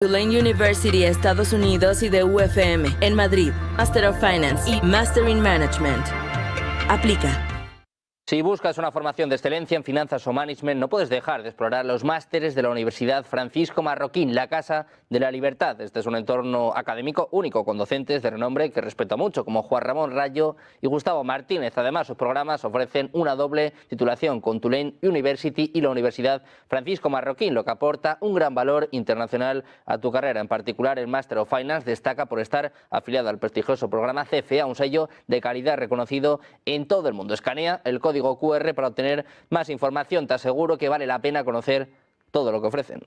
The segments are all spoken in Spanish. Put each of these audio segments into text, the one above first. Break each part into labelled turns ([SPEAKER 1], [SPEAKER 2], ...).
[SPEAKER 1] Tulane University, Estados Unidos y de UFM en Madrid, Master of Finance y Master in Management. Aplica.
[SPEAKER 2] Si buscas una formación de excelencia en finanzas o management, no puedes dejar de explorar los másteres de la Universidad Francisco Marroquín, la Casa de la Libertad. Este es un entorno académico único, con docentes de renombre que respeto mucho, como Juan Ramón Rayo y Gustavo Martínez. Además, sus programas ofrecen una doble titulación con Tulane University y la Universidad Francisco Marroquín, lo que aporta un gran valor internacional a tu carrera. En particular, el Master of Finance destaca por estar afiliado al prestigioso programa CFA, un sello de calidad reconocido en todo el mundo. Escanea el código QR para obtener más información. Te aseguro que vale la pena conocer todo lo que ofrecen.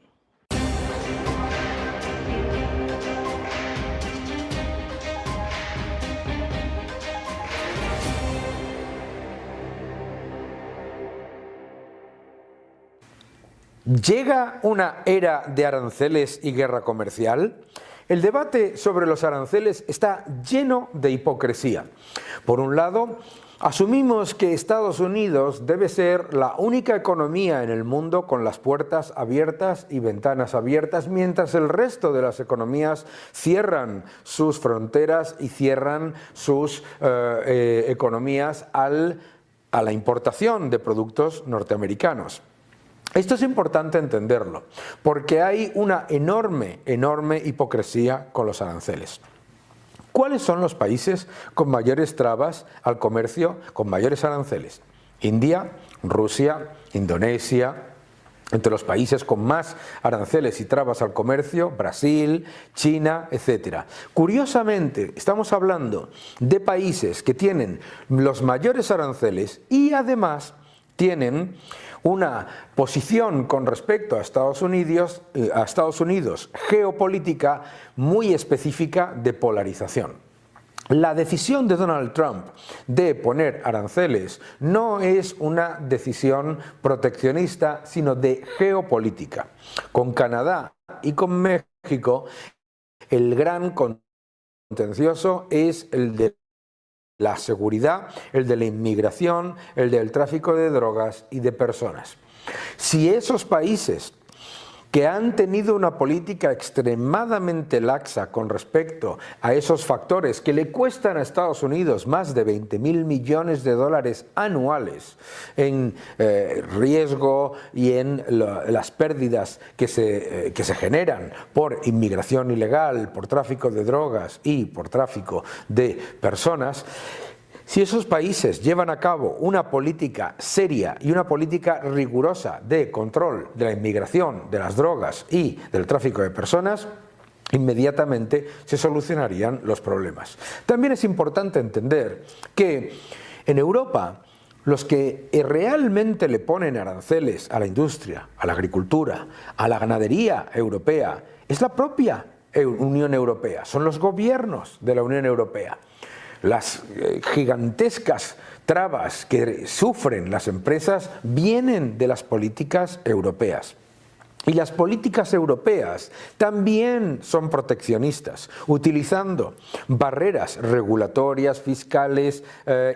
[SPEAKER 3] ¿Llega una era de aranceles y guerra comercial? El debate sobre los aranceles está lleno de hipocresía. Por un lado, asumimos que Estados Unidos debe ser la única economía en el mundo con las puertas abiertas y ventanas abiertas, mientras el resto de las economías cierran sus fronteras y cierran sus economías a la importación de productos norteamericanos. Esto es importante entenderlo, porque hay una enorme hipocresía con los aranceles. ¿Cuáles son los países con mayores trabas al comercio, con mayores aranceles? India, Rusia, Indonesia. Entre los países con más aranceles y trabas al comercio, Brasil, China, etc. Curiosamente, estamos hablando de países que tienen los mayores aranceles y además tienen una posición con respecto a Estados Unidos geopolítica muy específica de polarización. La decisión de Donald Trump de poner aranceles no es una decisión proteccionista, sino de geopolítica. Con Canadá y con México, el gran contencioso es el de la seguridad, el de la inmigración, el del tráfico de drogas y de personas. Si esos países que han tenido una política extremadamente laxa con respecto a esos factores que le cuestan a Estados Unidos más de 20.000 millones de dólares anuales en riesgo y en las pérdidas que se generan por inmigración ilegal, por tráfico de drogas y por tráfico de personas. Si esos países llevan a cabo una política seria y una política rigurosa de control de la inmigración, de las drogas y del tráfico de personas, inmediatamente se solucionarían los problemas. También es importante entender que en Europa los que realmente le ponen aranceles a la industria, a la agricultura, a la ganadería europea, es la propia Unión Europea, son los gobiernos de la Unión Europea. Las gigantescas trabas que sufren las empresas vienen de las políticas europeas. Y las políticas europeas también son proteccionistas, utilizando barreras regulatorias, fiscales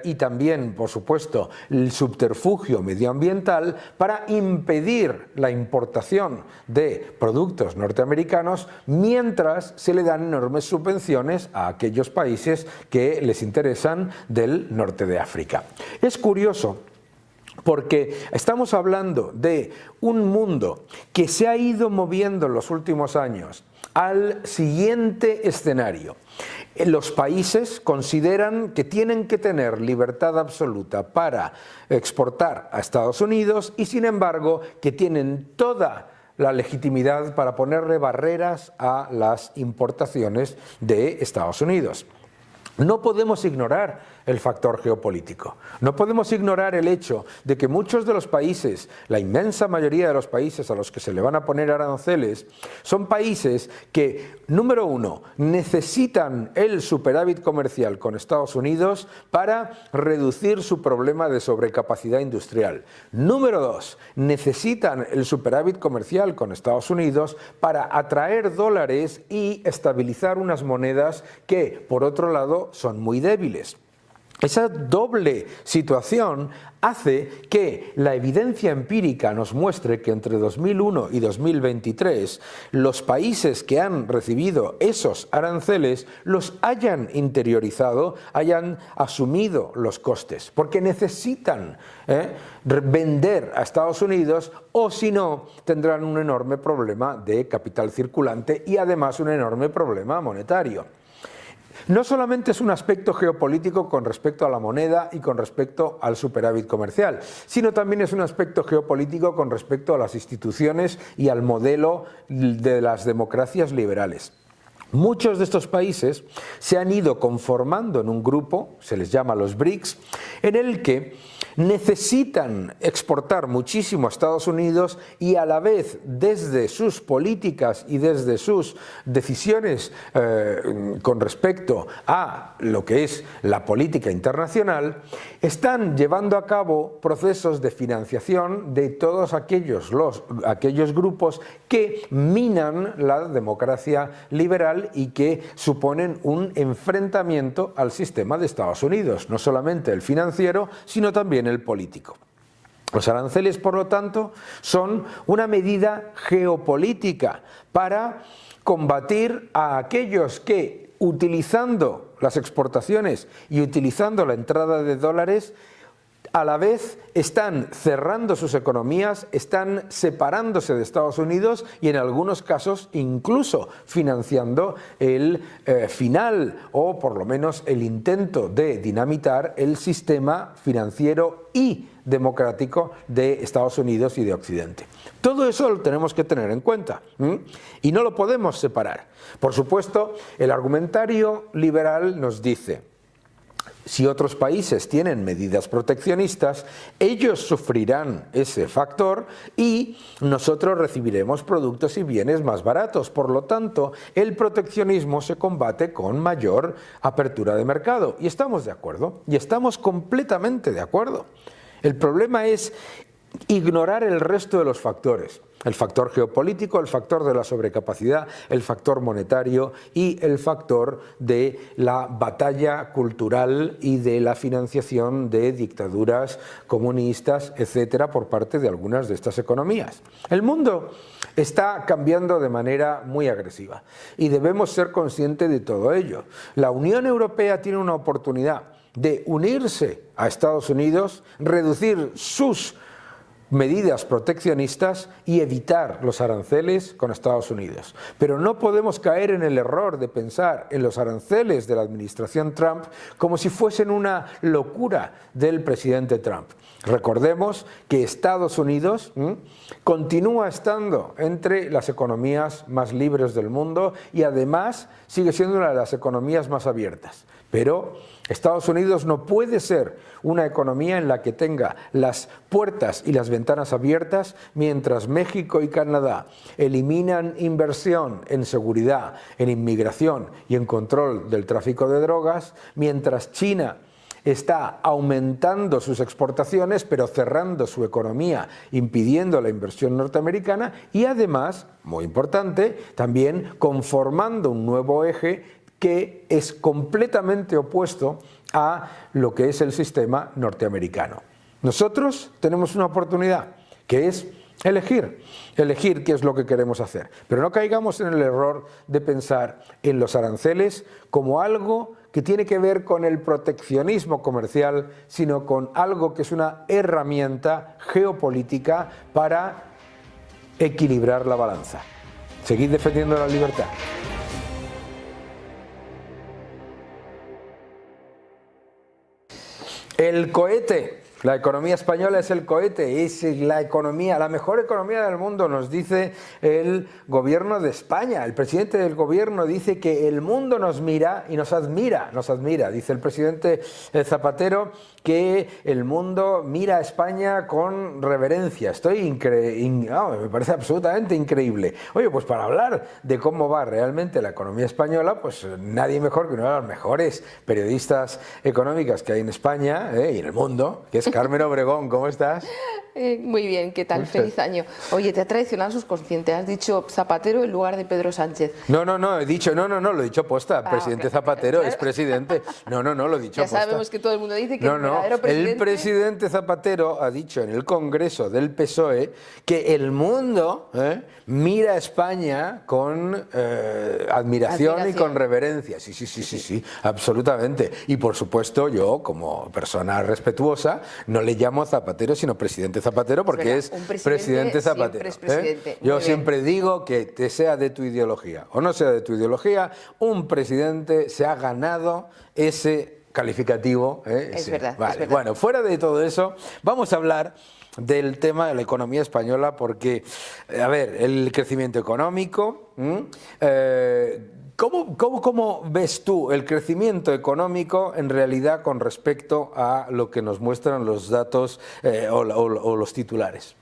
[SPEAKER 3] y también, por supuesto, el subterfugio medioambiental para impedir la importación de productos norteamericanos mientras se le dan enormes subvenciones a aquellos países que les interesan del norte de África. Es curioso, porque estamos hablando de un mundo que se ha ido moviendo en los últimos años al siguiente escenario. Los países consideran que tienen que tener libertad absoluta para exportar a Estados Unidos y, sin embargo, que tienen toda la legitimidad para ponerle barreras a las importaciones de Estados Unidos. No podemos ignorar el factor geopolítico. No podemos ignorar el hecho de que muchos de los países, la inmensa mayoría de los países a los que se le van a poner aranceles, son países que, número uno, necesitan el superávit comercial con Estados Unidos para reducir su problema de sobrecapacidad industrial. Número dos, necesitan el superávit comercial con Estados Unidos para atraer dólares y estabilizar unas monedas que, por otro lado, son muy débiles. Esa doble situación hace que la evidencia empírica nos muestre que entre 2001 y 2023 los países que han recibido esos aranceles los hayan interiorizado, hayan asumido los costes, porque necesitan vender a Estados Unidos, o si no tendrán un enorme problema de capital circulante y además un enorme problema monetario. No solamente es un aspecto geopolítico con respecto a la moneda y con respecto al superávit comercial, sino también es un aspecto geopolítico con respecto a las instituciones y al modelo de las democracias liberales. Muchos de estos países se han ido conformando en un grupo, se les llama los BRICS, en el que necesitan exportar muchísimo a Estados Unidos y a la vez desde sus políticas y desde sus decisiones con respecto a lo que es la política internacional, están llevando a cabo procesos de financiación de todos aquellos grupos que minan la democracia liberal y que suponen un enfrentamiento al sistema de Estados Unidos, no solamente el financiero, sino también el político. Los aranceles, por lo tanto, son una medida geopolítica para combatir a aquellos que, utilizando las exportaciones y utilizando la entrada de dólares, a la vez están cerrando sus economías, están separándose de Estados Unidos y en algunos casos incluso financiando el final o por lo menos el intento de dinamitar el sistema financiero y democrático de Estados Unidos y de Occidente. Todo eso lo tenemos que tener en cuenta y no lo podemos separar. Por supuesto, el argumentario liberal nos dice: si otros países tienen medidas proteccionistas, ellos sufrirán ese factor y nosotros recibiremos productos y bienes más baratos. Por lo tanto, el proteccionismo se combate con mayor apertura de mercado. Y estamos de acuerdo, y estamos completamente de acuerdo. El problema es ignorar el resto de los factores. El factor geopolítico, el factor de la sobrecapacidad, el factor monetario y el factor de la batalla cultural y de la financiación de dictaduras comunistas, etcétera, por parte de algunas de estas economías. El mundo está cambiando de manera muy agresiva y debemos ser conscientes de todo ello. La Unión Europea tiene una oportunidad de unirse a Estados Unidos, reducir sus medidas proteccionistas y evitar los aranceles con Estados Unidos. Pero no podemos caer en el error de pensar en los aranceles de la administración Trump como si fuesen una locura del presidente Trump. Recordemos que Estados Unidos continúa estando entre las economías más libres del mundo y además sigue siendo una de las economías más abiertas. Pero Estados Unidos no puede ser una economía en la que tenga las puertas y las ventanas abiertas mientras México y Canadá eliminan inversión en seguridad, en inmigración y en control del tráfico de drogas, mientras China está aumentando sus exportaciones pero cerrando su economía, impidiendo la inversión norteamericana y además, muy importante, también conformando un nuevo eje que es completamente opuesto a lo que es el sistema norteamericano. Nosotros tenemos una oportunidad, que es elegir qué es lo que queremos hacer. Pero no caigamos en el error de pensar en los aranceles como algo que tiene que ver con el proteccionismo comercial, sino con algo que es una herramienta geopolítica para equilibrar la balanza. Seguid defendiendo la libertad. El cohete. La economía española es el cohete, es la economía, la mejor economía del mundo, nos dice el gobierno de España. El presidente del gobierno dice que el mundo nos mira y nos admira. Dice el presidente Zapatero que el mundo mira a España con reverencia. Me parece absolutamente increíble. Oye, pues para hablar de cómo va realmente la economía española, pues nadie mejor que una de las mejores periodistas económicas que hay en España y en el mundo, que es Carmen Obregón, ¿cómo estás?
[SPEAKER 4] Muy bien, ¿qué tal? Feliz año. Oye, te ha traicionado el subconsciente, has dicho Zapatero en lugar de Pedro Sánchez.
[SPEAKER 3] No, he dicho, lo he dicho posta, presidente
[SPEAKER 4] claro,
[SPEAKER 3] Zapatero
[SPEAKER 4] claro.
[SPEAKER 3] Es presidente. No, lo he dicho
[SPEAKER 4] Ya
[SPEAKER 3] posta.
[SPEAKER 4] sabemos que todo el mundo dice que el verdadero
[SPEAKER 3] el presidente Zapatero ha dicho en el Congreso del PSOE que el mundo mira a España con admiración y con reverencia. Sí, absolutamente. Y por supuesto yo, como persona respetuosa, no le llamo Zapatero, sino presidente Zapatero, porque es presidente Zapatero.
[SPEAKER 4] Es presidente.
[SPEAKER 3] Yo siempre digo que te sea de tu ideología o no sea de tu ideología, un presidente se ha ganado ese calificativo.
[SPEAKER 4] Es verdad,
[SPEAKER 3] vale.
[SPEAKER 4] es verdad.
[SPEAKER 3] Bueno, fuera de todo eso, vamos a hablar del tema de la economía española porque, a ver, el crecimiento económico, ¿cómo ves tú el crecimiento económico en realidad con respecto a lo que nos muestran los datos o los titulares?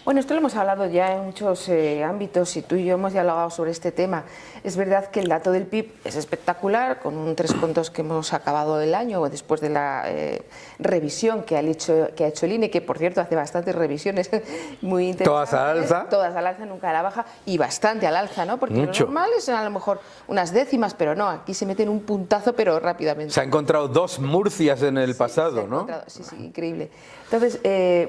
[SPEAKER 4] Bueno, esto lo hemos hablado ya en muchos ámbitos y tú y yo hemos dialogado sobre este tema. Es verdad que el dato del PIB es espectacular, con un 3 que hemos acabado el año después de la revisión que ha hecho el INE, que por cierto hace bastantes revisiones muy interesantes.
[SPEAKER 3] ¿Todas al alza?
[SPEAKER 4] Todas al alza, nunca a la baja, y bastante al alza, ¿no? Porque
[SPEAKER 3] Mucho.
[SPEAKER 4] lo normal es a lo mejor unas décimas, pero no, aquí se meten un puntazo, pero rápidamente.
[SPEAKER 3] Se ha encontrado 2 Murcias en el pasado, ¿no?
[SPEAKER 4] Sí, increíble. Entonces,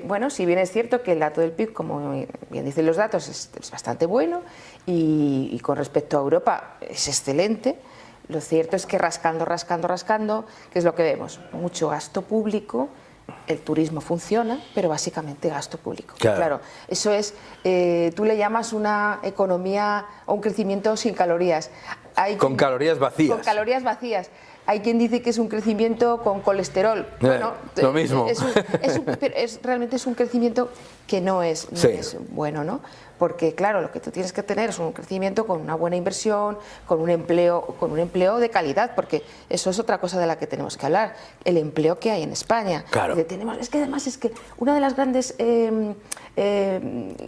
[SPEAKER 4] bueno, si bien es cierto que el dato del PIB, como bien dicen los datos, es bastante bueno y con respecto a Europa es excelente, lo cierto es que rascando, ¿qué es lo que vemos? Mucho gasto público, el turismo funciona, pero básicamente gasto público. Claro, eso es, tú le llamas una economía o un crecimiento sin calorías.
[SPEAKER 3] Con calorías vacías.
[SPEAKER 4] Con calorías vacías. Hay quien dice que es un crecimiento con colesterol. Bueno,
[SPEAKER 3] lo mismo.
[SPEAKER 4] Realmente es un crecimiento que no es bueno, ¿no? Porque claro, lo que tú tienes que tener es un crecimiento con una buena inversión, con un empleo de calidad, porque eso es otra cosa de la que tenemos que hablar, el empleo que hay en España.
[SPEAKER 3] Claro.
[SPEAKER 4] Es que además es que una de las grandes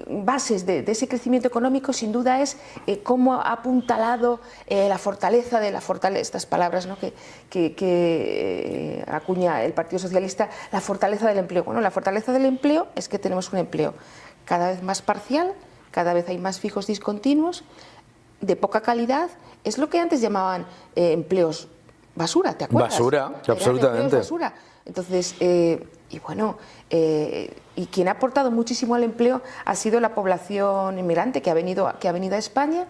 [SPEAKER 4] bases de ese crecimiento económico sin duda es cómo ha apuntalado la fortaleza, estas palabras, ¿no? que acuña el Partido Socialista, la fortaleza del empleo. Bueno, la fortaleza del empleo es que tenemos un empleo cada vez más parcial, cada vez hay más fijos discontinuos, de poca calidad, es lo que antes llamaban empleos basura, ¿te acuerdas?
[SPEAKER 3] Basura, absolutamente.
[SPEAKER 4] Basura. Entonces, y bueno, y quien ha aportado muchísimo al empleo ha sido la población inmigrante que ha venido a España,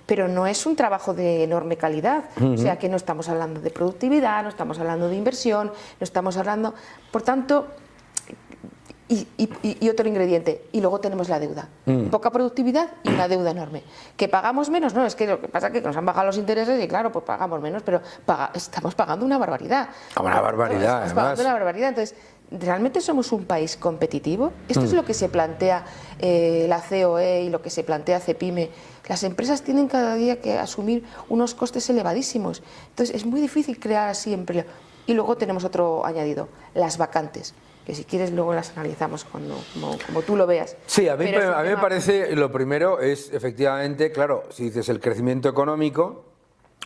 [SPEAKER 4] pero no es un trabajo de enorme calidad, o sea que no estamos hablando de productividad, no estamos hablando de inversión, no estamos hablando, por tanto, y otro ingrediente, y luego tenemos la deuda, poca productividad y una deuda enorme. ¿Que pagamos menos? No, es que lo que pasa es que nos han bajado los intereses y claro, pues pagamos menos, pero estamos pagando una barbaridad.
[SPEAKER 3] Una barbaridad,
[SPEAKER 4] estamos pagando una barbaridad, entonces, ¿realmente somos un país competitivo? Esto es lo que se plantea la COE y lo que se plantea CEPIME. Las empresas tienen cada día que asumir unos costes elevadísimos, entonces es muy difícil crear así empleo. Y luego tenemos otro añadido, las vacantes, que si quieres luego las analizamos como tú lo veas.
[SPEAKER 3] Sí, a mí me parece, lo primero es efectivamente, claro, si dices el crecimiento económico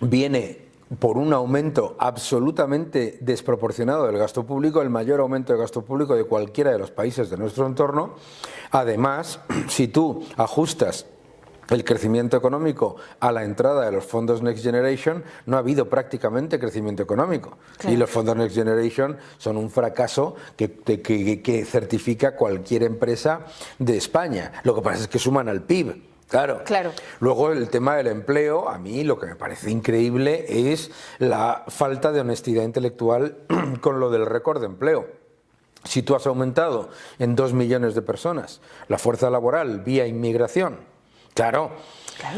[SPEAKER 3] viene por un aumento absolutamente desproporcionado del gasto público, el mayor aumento de gasto público de cualquiera de los países de nuestro entorno. Además, si tú ajustas el crecimiento económico a la entrada de los fondos Next Generation, no ha habido prácticamente crecimiento económico. Claro. Y los fondos Next Generation son un fracaso que certifica cualquier empresa de España. Lo que pasa es que suman al PIB. Claro. Luego el tema del empleo, a mí lo que me parece increíble es la falta de honestidad intelectual con lo del récord de empleo. Si tú has aumentado en 2 millones de personas la fuerza laboral vía inmigración, claro,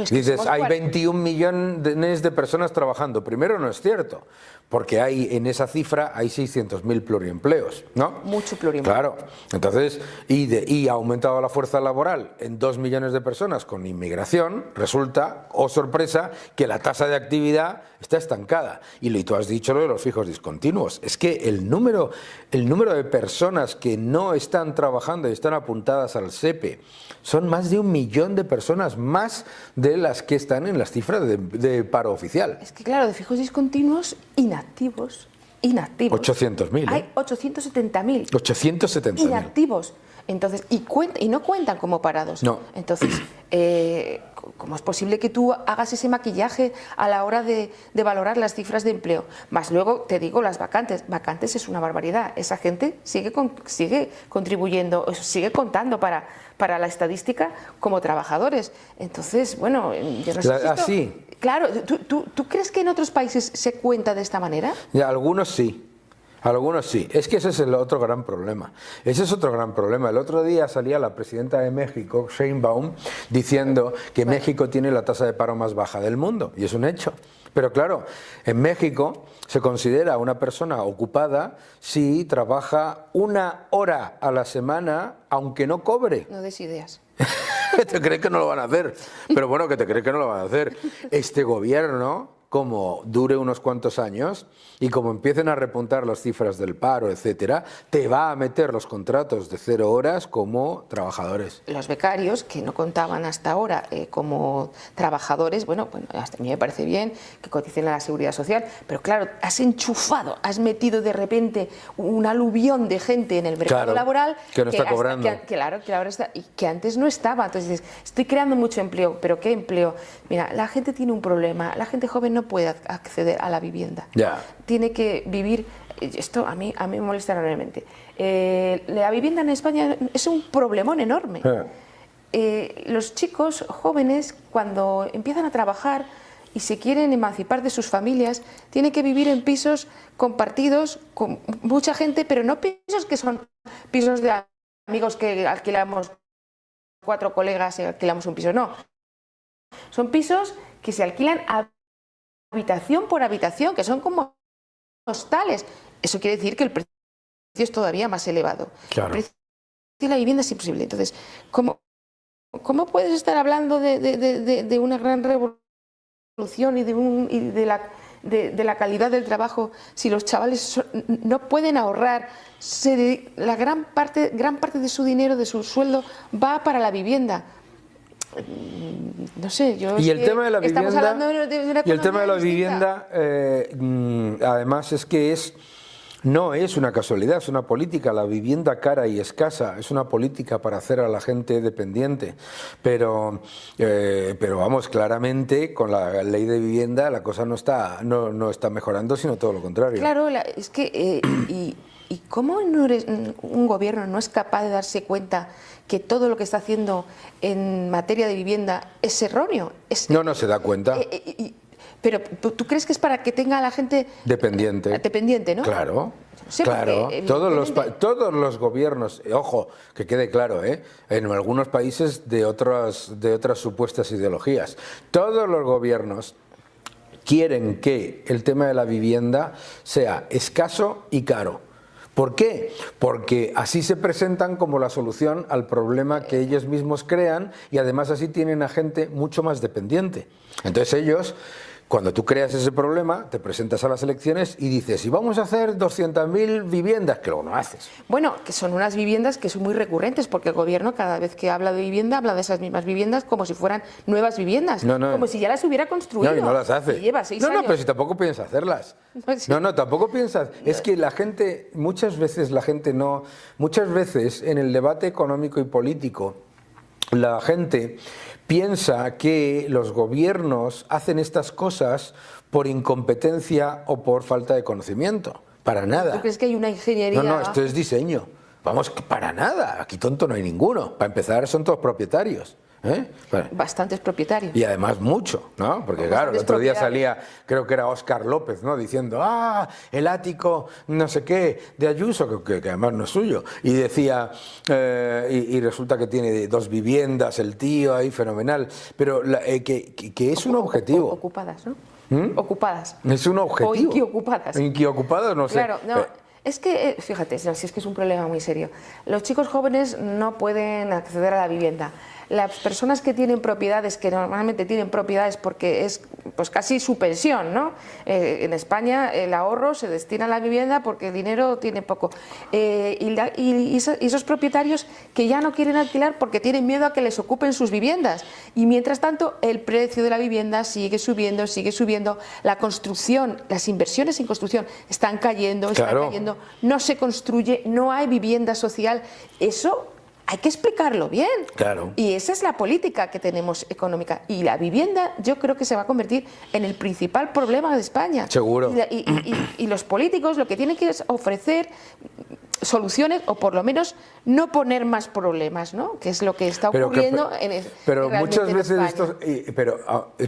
[SPEAKER 3] es que dices, hay 21 millones de personas trabajando. Primero, no es cierto, porque en esa cifra hay 600.000 pluriempleos, ¿no?
[SPEAKER 4] Mucho pluriempleo.
[SPEAKER 3] Claro, entonces, y ha aumentado la fuerza laboral en 2 millones de personas con inmigración, resulta, oh sorpresa, que la tasa de actividad está estancada. Y tú has dicho lo de los fijos discontinuos. Es que el número de personas que no están trabajando y están apuntadas al SEPE son más de 1 millón de personas, más de las que están en las cifras de paro oficial.
[SPEAKER 4] Es que claro, de fijos discontinuos inactivos inactivos.
[SPEAKER 3] 800.000.
[SPEAKER 4] Hay 870.000.
[SPEAKER 3] 870.000.
[SPEAKER 4] Inactivos. Entonces, y no cuentan como parados.
[SPEAKER 3] No.
[SPEAKER 4] Entonces, ¿cómo es posible que tú hagas ese maquillaje a la hora de valorar las cifras de empleo? Más luego, te digo, las vacantes. Vacantes es una barbaridad. Esa gente sigue contribuyendo, sigue contando para la estadística como trabajadores. Entonces, bueno, yo no sé si esto...
[SPEAKER 3] Así.
[SPEAKER 4] Claro, ¿tú crees que en otros países se cuenta de esta manera?
[SPEAKER 3] Ya, algunos sí. Algunos sí. Es que ese es el otro gran problema. Ese es otro gran problema. El otro día salía la presidenta de México, Sheinbaum, diciendo que México tiene la tasa de paro más baja del mundo. Y es un hecho. Pero claro, en México se considera una persona ocupada si trabaja 1 hora a la semana, aunque no cobre.
[SPEAKER 4] No des ideas.
[SPEAKER 3] Te crees que no lo van a hacer. Pero bueno, que te crees que no lo van a hacer. Este gobierno, como dure unos cuantos años y como empiecen a repuntar las cifras del paro, etcétera, te va a meter los contratos de 0 horas como trabajadores.
[SPEAKER 4] Los becarios, que no contaban hasta ahora como trabajadores, bueno, hasta a mí me parece bien que coticen a la Seguridad Social, pero claro, has enchufado, has metido de repente un aluvión de gente en el mercado laboral
[SPEAKER 3] que no está cobrando.
[SPEAKER 4] Claro, que ahora está, y que antes no estaba. Entonces dices, estoy creando mucho empleo, pero ¿qué empleo? Mira, la gente tiene un problema, la gente joven no puede acceder a la vivienda.
[SPEAKER 3] Ya.
[SPEAKER 4] Tiene que vivir, esto a mí me molesta enormemente. La vivienda en España es un problemón enorme. Los chicos jóvenes, cuando empiezan a trabajar y se quieren emancipar de sus familias, tienen que vivir en pisos compartidos con mucha gente, pero no pisos que son pisos de amigos que alquilamos 4 colegas y alquilamos un piso, no. Son pisos que se alquilan habitación por habitación, que son como hostales. Eso quiere decir que el precio es todavía más elevado.
[SPEAKER 3] Claro.
[SPEAKER 4] El precio de la vivienda es imposible. Entonces, ¿cómo puedes estar hablando de una gran revolución y de la calidad del trabajo si los chavales no pueden ahorrar? La gran parte de su dinero, de su sueldo, va para la vivienda. No sé, yo...
[SPEAKER 3] Y el tema de la
[SPEAKER 4] estamos
[SPEAKER 3] vivienda,
[SPEAKER 4] hablando de una
[SPEAKER 3] y el tema de la
[SPEAKER 4] distinta.
[SPEAKER 3] vivienda, además es que no es una casualidad, es una política. La vivienda cara y escasa es una política para hacer a la gente dependiente. Pero vamos, claramente con la ley de vivienda la cosa no está mejorando, sino todo lo contrario.
[SPEAKER 4] Claro, es que... ¿Y cómo un gobierno no es capaz de darse cuenta que todo lo que está haciendo en materia de vivienda es erróneo?
[SPEAKER 3] No se da cuenta.
[SPEAKER 4] Pero ¿tú crees que es para que tenga a la gente dependiente, ¿no?
[SPEAKER 3] Claro,
[SPEAKER 4] Sí,
[SPEAKER 3] claro.
[SPEAKER 4] porque,
[SPEAKER 3] Todos los gobiernos, ojo, que quede claro, en algunos países de otras supuestas ideologías, todos los gobiernos quieren que el tema de la vivienda sea escaso y caro. ¿Por qué? Porque así se presentan como la solución al problema que ellos mismos crean y además así tienen a gente mucho más dependiente. Entonces ellos, cuando tú creas ese problema, te presentas a las elecciones y dices, y vamos a hacer 200.000 viviendas, que luego no haces.
[SPEAKER 4] Bueno, que son unas viviendas que son muy recurrentes, porque el gobierno cada vez que habla de vivienda, habla de esas mismas viviendas como si fueran nuevas viviendas, como si ya las hubiera construido.
[SPEAKER 3] No, y no las hace.
[SPEAKER 4] Y lleva 6 años.
[SPEAKER 3] No, pero si tampoco piensas hacerlas. No, tampoco piensas. Es que la gente, muchas veces en el debate económico y político, la gente piensa que los gobiernos hacen estas cosas por incompetencia o por falta de conocimiento. Para nada.
[SPEAKER 4] ¿Tú crees que hay una ingeniería?
[SPEAKER 3] No, esto es diseño. Vamos, para nada. Aquí tonto no hay ninguno. Para empezar, son todos propietarios.
[SPEAKER 4] Bastantes propietarios.
[SPEAKER 3] Y además mucho, ¿no? Porque claro, el otro día salía, creo que era Óscar López, ¿no? Diciendo, el ático no sé qué de Ayuso, que además no es suyo. Y decía, y resulta que tiene 2 viviendas, el tío ahí, fenomenal. Pero que es un objetivo.
[SPEAKER 4] Ocupadas, ¿no? Ocupadas.
[SPEAKER 3] Es un objetivo.
[SPEAKER 4] O inquiocupadas.
[SPEAKER 3] Inquiocupadas, no sé.
[SPEAKER 4] Claro, no. Es que, fíjate, si es que es un problema muy serio. Los chicos jóvenes no pueden acceder a la vivienda. las personas que tienen propiedades, que normalmente tienen propiedades porque es pues casi su pensión, ¿no? En España el ahorro se destina a la vivienda porque el dinero tiene poco. Y esos propietarios que ya no quieren alquilar porque tienen miedo a que les ocupen sus viviendas. Y mientras tanto el precio de la vivienda sigue subiendo, la construcción, las inversiones en construcción están cayendo, no se construye, no hay vivienda social. Eso hay que explicarlo bien.
[SPEAKER 3] Claro.
[SPEAKER 4] Y esa es la política que tenemos económica. Y la vivienda yo creo que se va a convertir en el principal problema de España.
[SPEAKER 3] Seguro.
[SPEAKER 4] Y los políticos lo que tienen que es ofrecer soluciones o por lo menos no poner más problemas, ¿no? Que es lo que está ocurriendo
[SPEAKER 3] pero muchas veces
[SPEAKER 4] esto,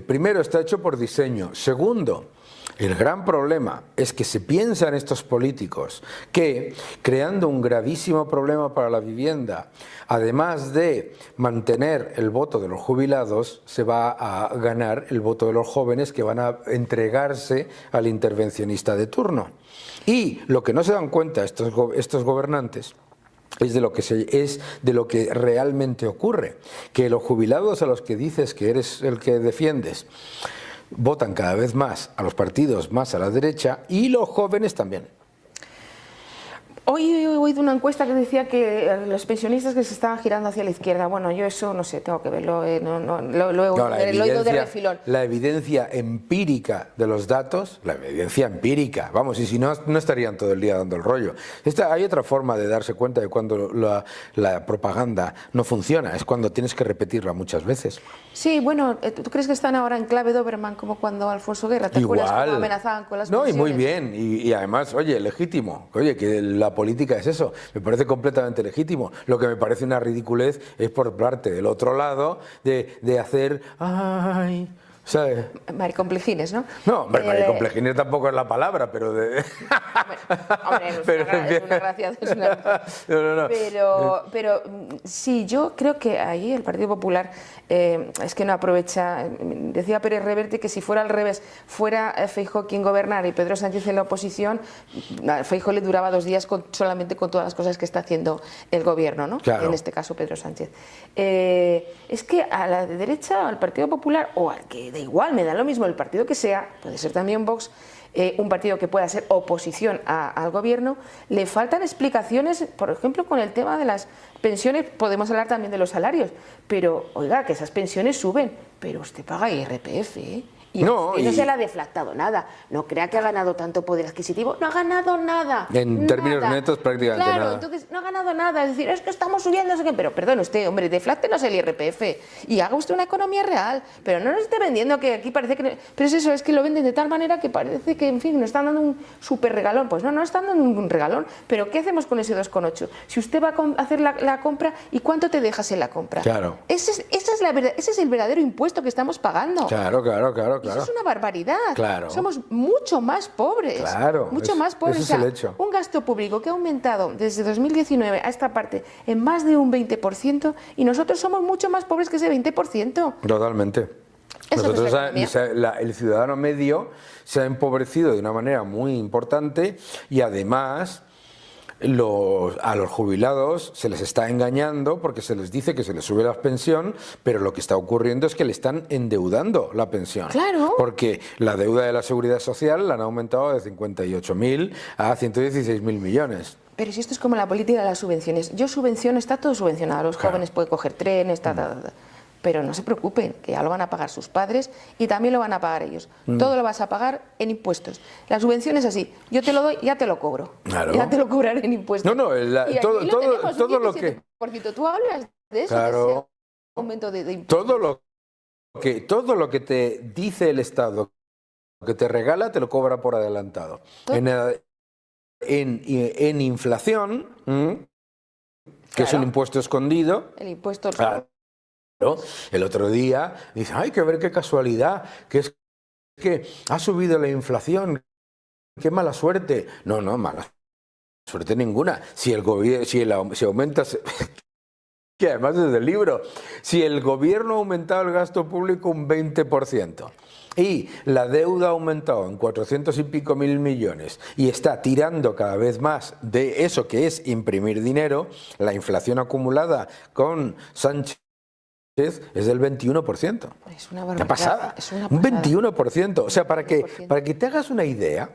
[SPEAKER 3] primero está hecho por diseño. Segundo, el gran problema es que se piensan estos políticos que, creando un gravísimo problema para la vivienda, además de mantener el voto de los jubilados, se va a ganar el voto de los jóvenes que van a entregarse al intervencionista de turno. Y lo que no se dan cuenta estos gobernantes es de lo que realmente ocurre, que los jubilados a los que dices que eres el que defiendes votan cada vez más a los partidos más a la derecha y los jóvenes también.
[SPEAKER 4] Hoy he oído una encuesta que decía que los pensionistas que se estaban girando hacia la izquierda. Bueno, yo eso no sé, tengo que verlo, lo he oído de refilón.
[SPEAKER 3] La evidencia empírica de los datos, la evidencia empírica, vamos, y si no, no estarían todo el día dando el rollo. Hay otra forma de darse cuenta de cuando la propaganda no funciona, es cuando tienes que repetirla muchas veces.
[SPEAKER 4] Sí, bueno, ¿tú crees que están ahora en clave Doberman como cuando Alfonso Guerra? ¿Te acuerdas cómo amenazaban con las pensiones?
[SPEAKER 3] Y muy bien, y además, oye, legítimo, oye, que la política es eso, me parece completamente legítimo. Lo que me parece una ridiculez es por parte del otro lado de hacer, ay, ¿sabes?
[SPEAKER 4] Maricomplejines, ¿no?
[SPEAKER 3] No, hombre, maricomplejines tampoco es la palabra, pero de...
[SPEAKER 4] es una gracia. Pero sí, yo creo que ahí el Partido Popular es que no aprovecha. Decía Pérez Reverte que si fuera al revés, fuera Feijóo quien gobernara y Pedro Sánchez en la oposición, a Feijóo le duraba 2 días solamente con todas las cosas que está haciendo el gobierno, ¿no?
[SPEAKER 3] Claro.
[SPEAKER 4] En este caso Pedro Sánchez. Es que a la derecha, al Partido Popular, o al que da igual, me da lo mismo el partido que sea, puede ser también Vox, un partido que pueda ser oposición al gobierno, le faltan explicaciones, por ejemplo, con el tema de las pensiones. Podemos hablar también de los salarios, pero oiga, que esas pensiones suben, pero usted paga IRPF, ¿eh? Y no se le ha deflactado nada. No crea que ha ganado tanto poder adquisitivo. No ha ganado nada.
[SPEAKER 3] En términos netos prácticamente nada.
[SPEAKER 4] Claro, entonces no ha ganado nada. Es decir, es que estamos subiendo, no sé qué. Pero perdón usted, hombre, defláctenos el IRPF y haga usted una economía real. Pero no nos esté vendiendo que aquí parece que... Pero es eso, es que lo venden de tal manera que parece que, en fin, nos están dando un súper regalón. Pues no están dando ningún regalón. Pero ¿qué hacemos con ese 2,8? Si usted va a hacer la compra, ¿y cuánto te dejas en la compra?
[SPEAKER 3] Claro.
[SPEAKER 4] Esa es la verdad, ese es el verdadero impuesto que estamos pagando.
[SPEAKER 3] Claro.
[SPEAKER 4] Eso es una barbaridad.
[SPEAKER 3] Claro.
[SPEAKER 4] Somos mucho más pobres.
[SPEAKER 3] Claro.
[SPEAKER 4] Mucho más pobres.
[SPEAKER 3] Ese es el hecho.
[SPEAKER 4] Un gasto público que ha aumentado desde 2019 a esta parte en más de un 20% y nosotros somos mucho más pobres que ese 20%.
[SPEAKER 3] Totalmente. Nosotros, el ciudadano medio se ha empobrecido de una manera muy importante y además... a los jubilados se les está engañando porque se les dice que se les sube la pensión, pero lo que está ocurriendo es que le están endeudando la pensión.
[SPEAKER 4] Claro.
[SPEAKER 3] Porque la deuda de la Seguridad Social la han aumentado de 58.000 a 116.000 millones.
[SPEAKER 4] Pero si esto es como la política de las subvenciones. Yo subvenciono, está todo subvencionado. Los jóvenes pueden coger trenes, pero no se preocupen, que ya lo van a pagar sus padres y también lo van a pagar ellos. Todo lo vas a pagar en impuestos. La subvención es así, yo te lo doy, ya te lo cobro.
[SPEAKER 3] Claro.
[SPEAKER 4] Ya te lo cobraré en impuestos.
[SPEAKER 3] Todo lo que...
[SPEAKER 4] Tú hablas de eso,
[SPEAKER 3] claro,
[SPEAKER 4] de ese aumento de impuestos.
[SPEAKER 3] Todo lo que te dice el Estado, que te regala, te lo cobra por adelantado. En inflación, que es un impuesto escondido...
[SPEAKER 4] El impuesto...
[SPEAKER 3] El otro día dice, ay, que ver qué casualidad, que es que ha subido la inflación, qué mala suerte. No, mala suerte ninguna. Si aumenta, que además es del libro, si el gobierno ha aumentado el gasto público un 20% y la deuda ha aumentado en 400 y pico mil millones y está tirando cada vez más de eso que es imprimir dinero, la inflación acumulada con Sánchez es del 21%.
[SPEAKER 4] Es una barbaridad.
[SPEAKER 3] ¿Qué pasada?
[SPEAKER 4] Es una
[SPEAKER 3] Un
[SPEAKER 4] pasada.
[SPEAKER 3] 21%. O sea, para que
[SPEAKER 4] 21%.
[SPEAKER 3] te hagas una idea,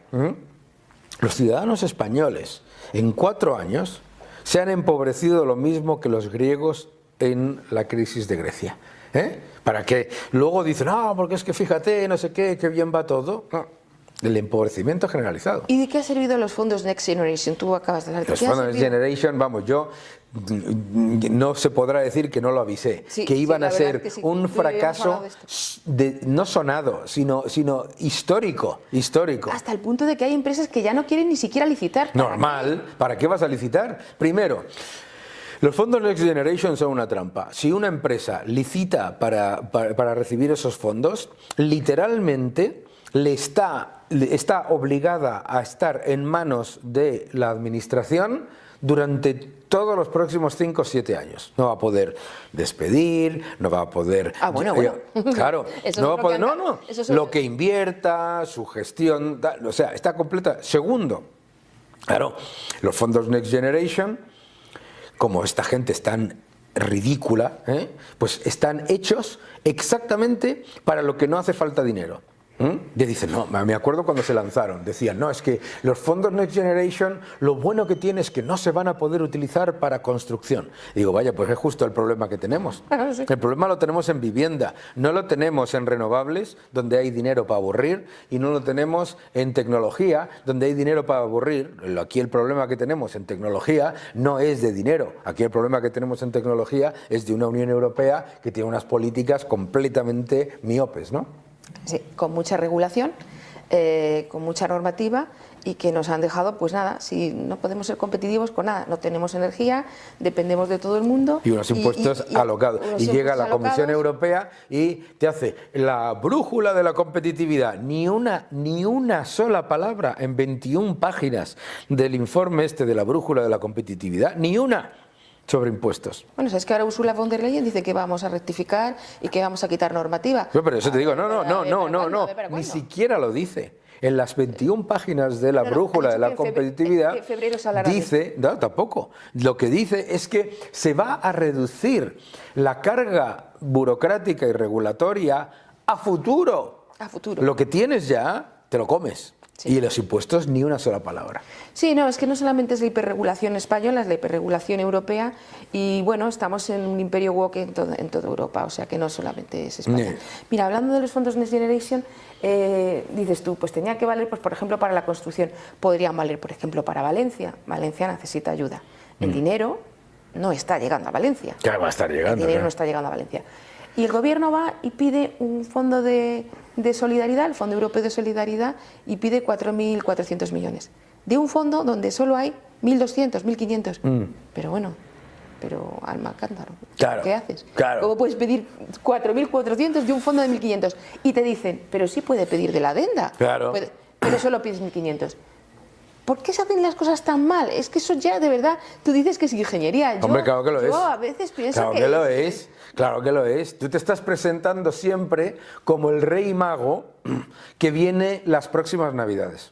[SPEAKER 3] los ciudadanos españoles en 4 años se han empobrecido lo mismo que los griegos en la crisis de Grecia. Para que luego dicen, porque es que fíjate, no sé qué bien va todo. No, el empobrecimiento generalizado.
[SPEAKER 4] ¿Y de qué ha servido los fondos Next Generation? Tú acabas de hablar.
[SPEAKER 3] Los fondos Next Generation, vamos, yo no se podrá decir que no lo avisé,
[SPEAKER 4] Sí,
[SPEAKER 3] que iban
[SPEAKER 4] sí,
[SPEAKER 3] a
[SPEAKER 4] la verdad
[SPEAKER 3] ser
[SPEAKER 4] es que sí,
[SPEAKER 3] un
[SPEAKER 4] tú y yo hemos
[SPEAKER 3] fracaso
[SPEAKER 4] hablado de esto.
[SPEAKER 3] no sonado, sino histórico.
[SPEAKER 4] Hasta el punto de que hay empresas que ya no quieren ni siquiera licitar.
[SPEAKER 3] Normal, ¿para qué vas a licitar? Primero, los fondos Next Generation son una trampa. Si una empresa licita para recibir esos fondos, literalmente le está obligada a estar en manos de la administración durante todos los próximos 5 o 7 años. No va a poder despedir, no va a poder...
[SPEAKER 4] Bueno.
[SPEAKER 3] Claro,
[SPEAKER 4] Eso
[SPEAKER 3] no
[SPEAKER 4] es
[SPEAKER 3] va a poder...
[SPEAKER 4] lo que
[SPEAKER 3] No,
[SPEAKER 4] eso es
[SPEAKER 3] lo que invierta, su gestión, o sea, está completa. Segundo, claro, los fondos Next Generation, como esta gente es tan ridícula, pues están hechos exactamente para lo que no hace falta dinero. Y dicen, no, me acuerdo cuando se lanzaron, decían, no, es que los fondos Next Generation, lo bueno que tiene es que no se van a poder utilizar para construcción. Y digo, vaya, pues es justo el problema que tenemos.
[SPEAKER 4] Sí.
[SPEAKER 3] El problema lo tenemos en vivienda, no lo tenemos en renovables, donde hay dinero para aburrir, y no lo tenemos en tecnología, donde hay dinero para aburrir. Aquí el problema que tenemos en tecnología no es de dinero, aquí el problema que tenemos en tecnología es de una Unión Europea que tiene unas políticas completamente miopes, ¿no?
[SPEAKER 4] Sí, con mucha regulación, con mucha normativa y que nos han dejado, pues nada, si no podemos ser competitivos con nada, no tenemos energía, dependemos de todo el mundo.
[SPEAKER 3] Y unos impuestos alocados. Y llega la Comisión Europea y te hace la brújula de la competitividad. Ni una sola palabra en 21 páginas del informe de la brújula de la competitividad, ni una sobre impuestos.
[SPEAKER 4] Bueno, sabes que ahora Ursula von der Leyen dice que vamos a rectificar y que vamos a quitar normativa.
[SPEAKER 3] Pero eso te digo, no, ni siquiera lo dice. En las 21 páginas de la brújula de la competitividad dice, no, tampoco. Lo que dice es que se va a reducir la carga burocrática y regulatoria a futuro.
[SPEAKER 4] A futuro.
[SPEAKER 3] Lo que tienes ya, te lo comes.
[SPEAKER 4] Sí.
[SPEAKER 3] Y los impuestos ni una sola palabra.
[SPEAKER 4] Sí, no, es que no solamente es la hiperregulación española, es la hiperregulación europea y bueno, estamos en un imperio woke en toda Europa, o sea que no solamente es España. Mira, hablando de los fondos Next Generation, dices tú, pues tenía que valer, pues por ejemplo, para la construcción, podrían valer, por ejemplo, para Valencia. Valencia necesita ayuda. El dinero no está llegando a Valencia.
[SPEAKER 3] Ya va a estar llegando.
[SPEAKER 4] El dinero no está llegando a Valencia. Y el gobierno va y pide un fondo de solidaridad, el Fondo Europeo de Solidaridad, y pide 4.400 millones. De un fondo donde solo hay 1.200, 1.500. Pero bueno, alma cántaro.
[SPEAKER 3] Claro,
[SPEAKER 4] ¿Qué haces?
[SPEAKER 3] Claro.
[SPEAKER 4] ¿Cómo puedes pedir 4.400 de un fondo de 1.500? Y te dicen, pero sí puede pedir de la adenda.
[SPEAKER 3] Claro.
[SPEAKER 4] Pero solo pides 1.500. ¿Por qué se hacen las cosas tan mal? Es que eso ya, de verdad, tú dices que es ingeniería.
[SPEAKER 3] Hombre, claro que lo es.
[SPEAKER 4] Yo a veces pienso
[SPEAKER 3] claro que lo es. Claro que lo es. Tú te estás presentando siempre como el rey mago que viene las próximas Navidades.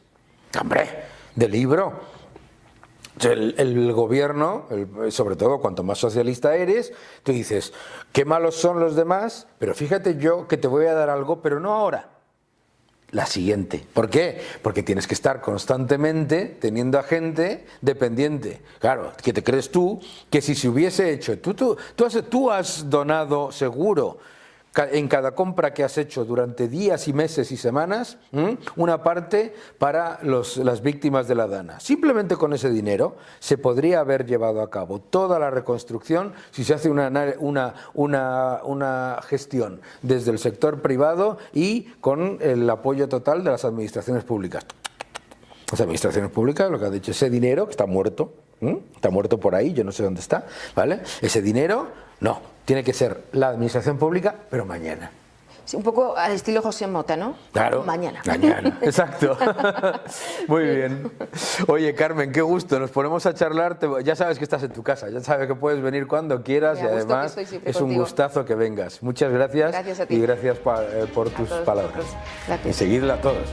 [SPEAKER 3] Hombre, de libro. El gobierno, sobre todo cuanto más socialista eres, tú dices, qué malos son los demás, pero fíjate yo que te voy a dar algo, pero no ahora. La siguiente. ¿Por qué? Porque tienes que estar constantemente teniendo a gente dependiente. Claro, ¿qué te crees tú? Que si se hubiese hecho, tú has donado seguro en cada compra que has hecho durante días y meses y semanas, una parte para las víctimas de la Dana. Simplemente con ese dinero se podría haber llevado a cabo toda la reconstrucción si se hace una gestión desde el sector privado y con el apoyo total de las administraciones públicas. Las administraciones públicas, lo que ha dicho, ese dinero que está muerto por ahí, yo no sé dónde está, ¿vale? Ese dinero, no. Tiene que ser la administración pública, pero mañana.
[SPEAKER 4] Sí, un poco al estilo José Mota, ¿no?
[SPEAKER 3] Claro.
[SPEAKER 4] Mañana.
[SPEAKER 3] Mañana, exacto. Muy bien. Oye, Carmen, qué gusto. Nos ponemos a charlar. Ya sabes que estás en tu casa, ya sabes que puedes venir cuando quieras y además es un gustazo que vengas. Muchas gracias.
[SPEAKER 4] Gracias a ti.
[SPEAKER 3] Y gracias por tus palabras.
[SPEAKER 4] Gracias.
[SPEAKER 3] Y seguidla a todos.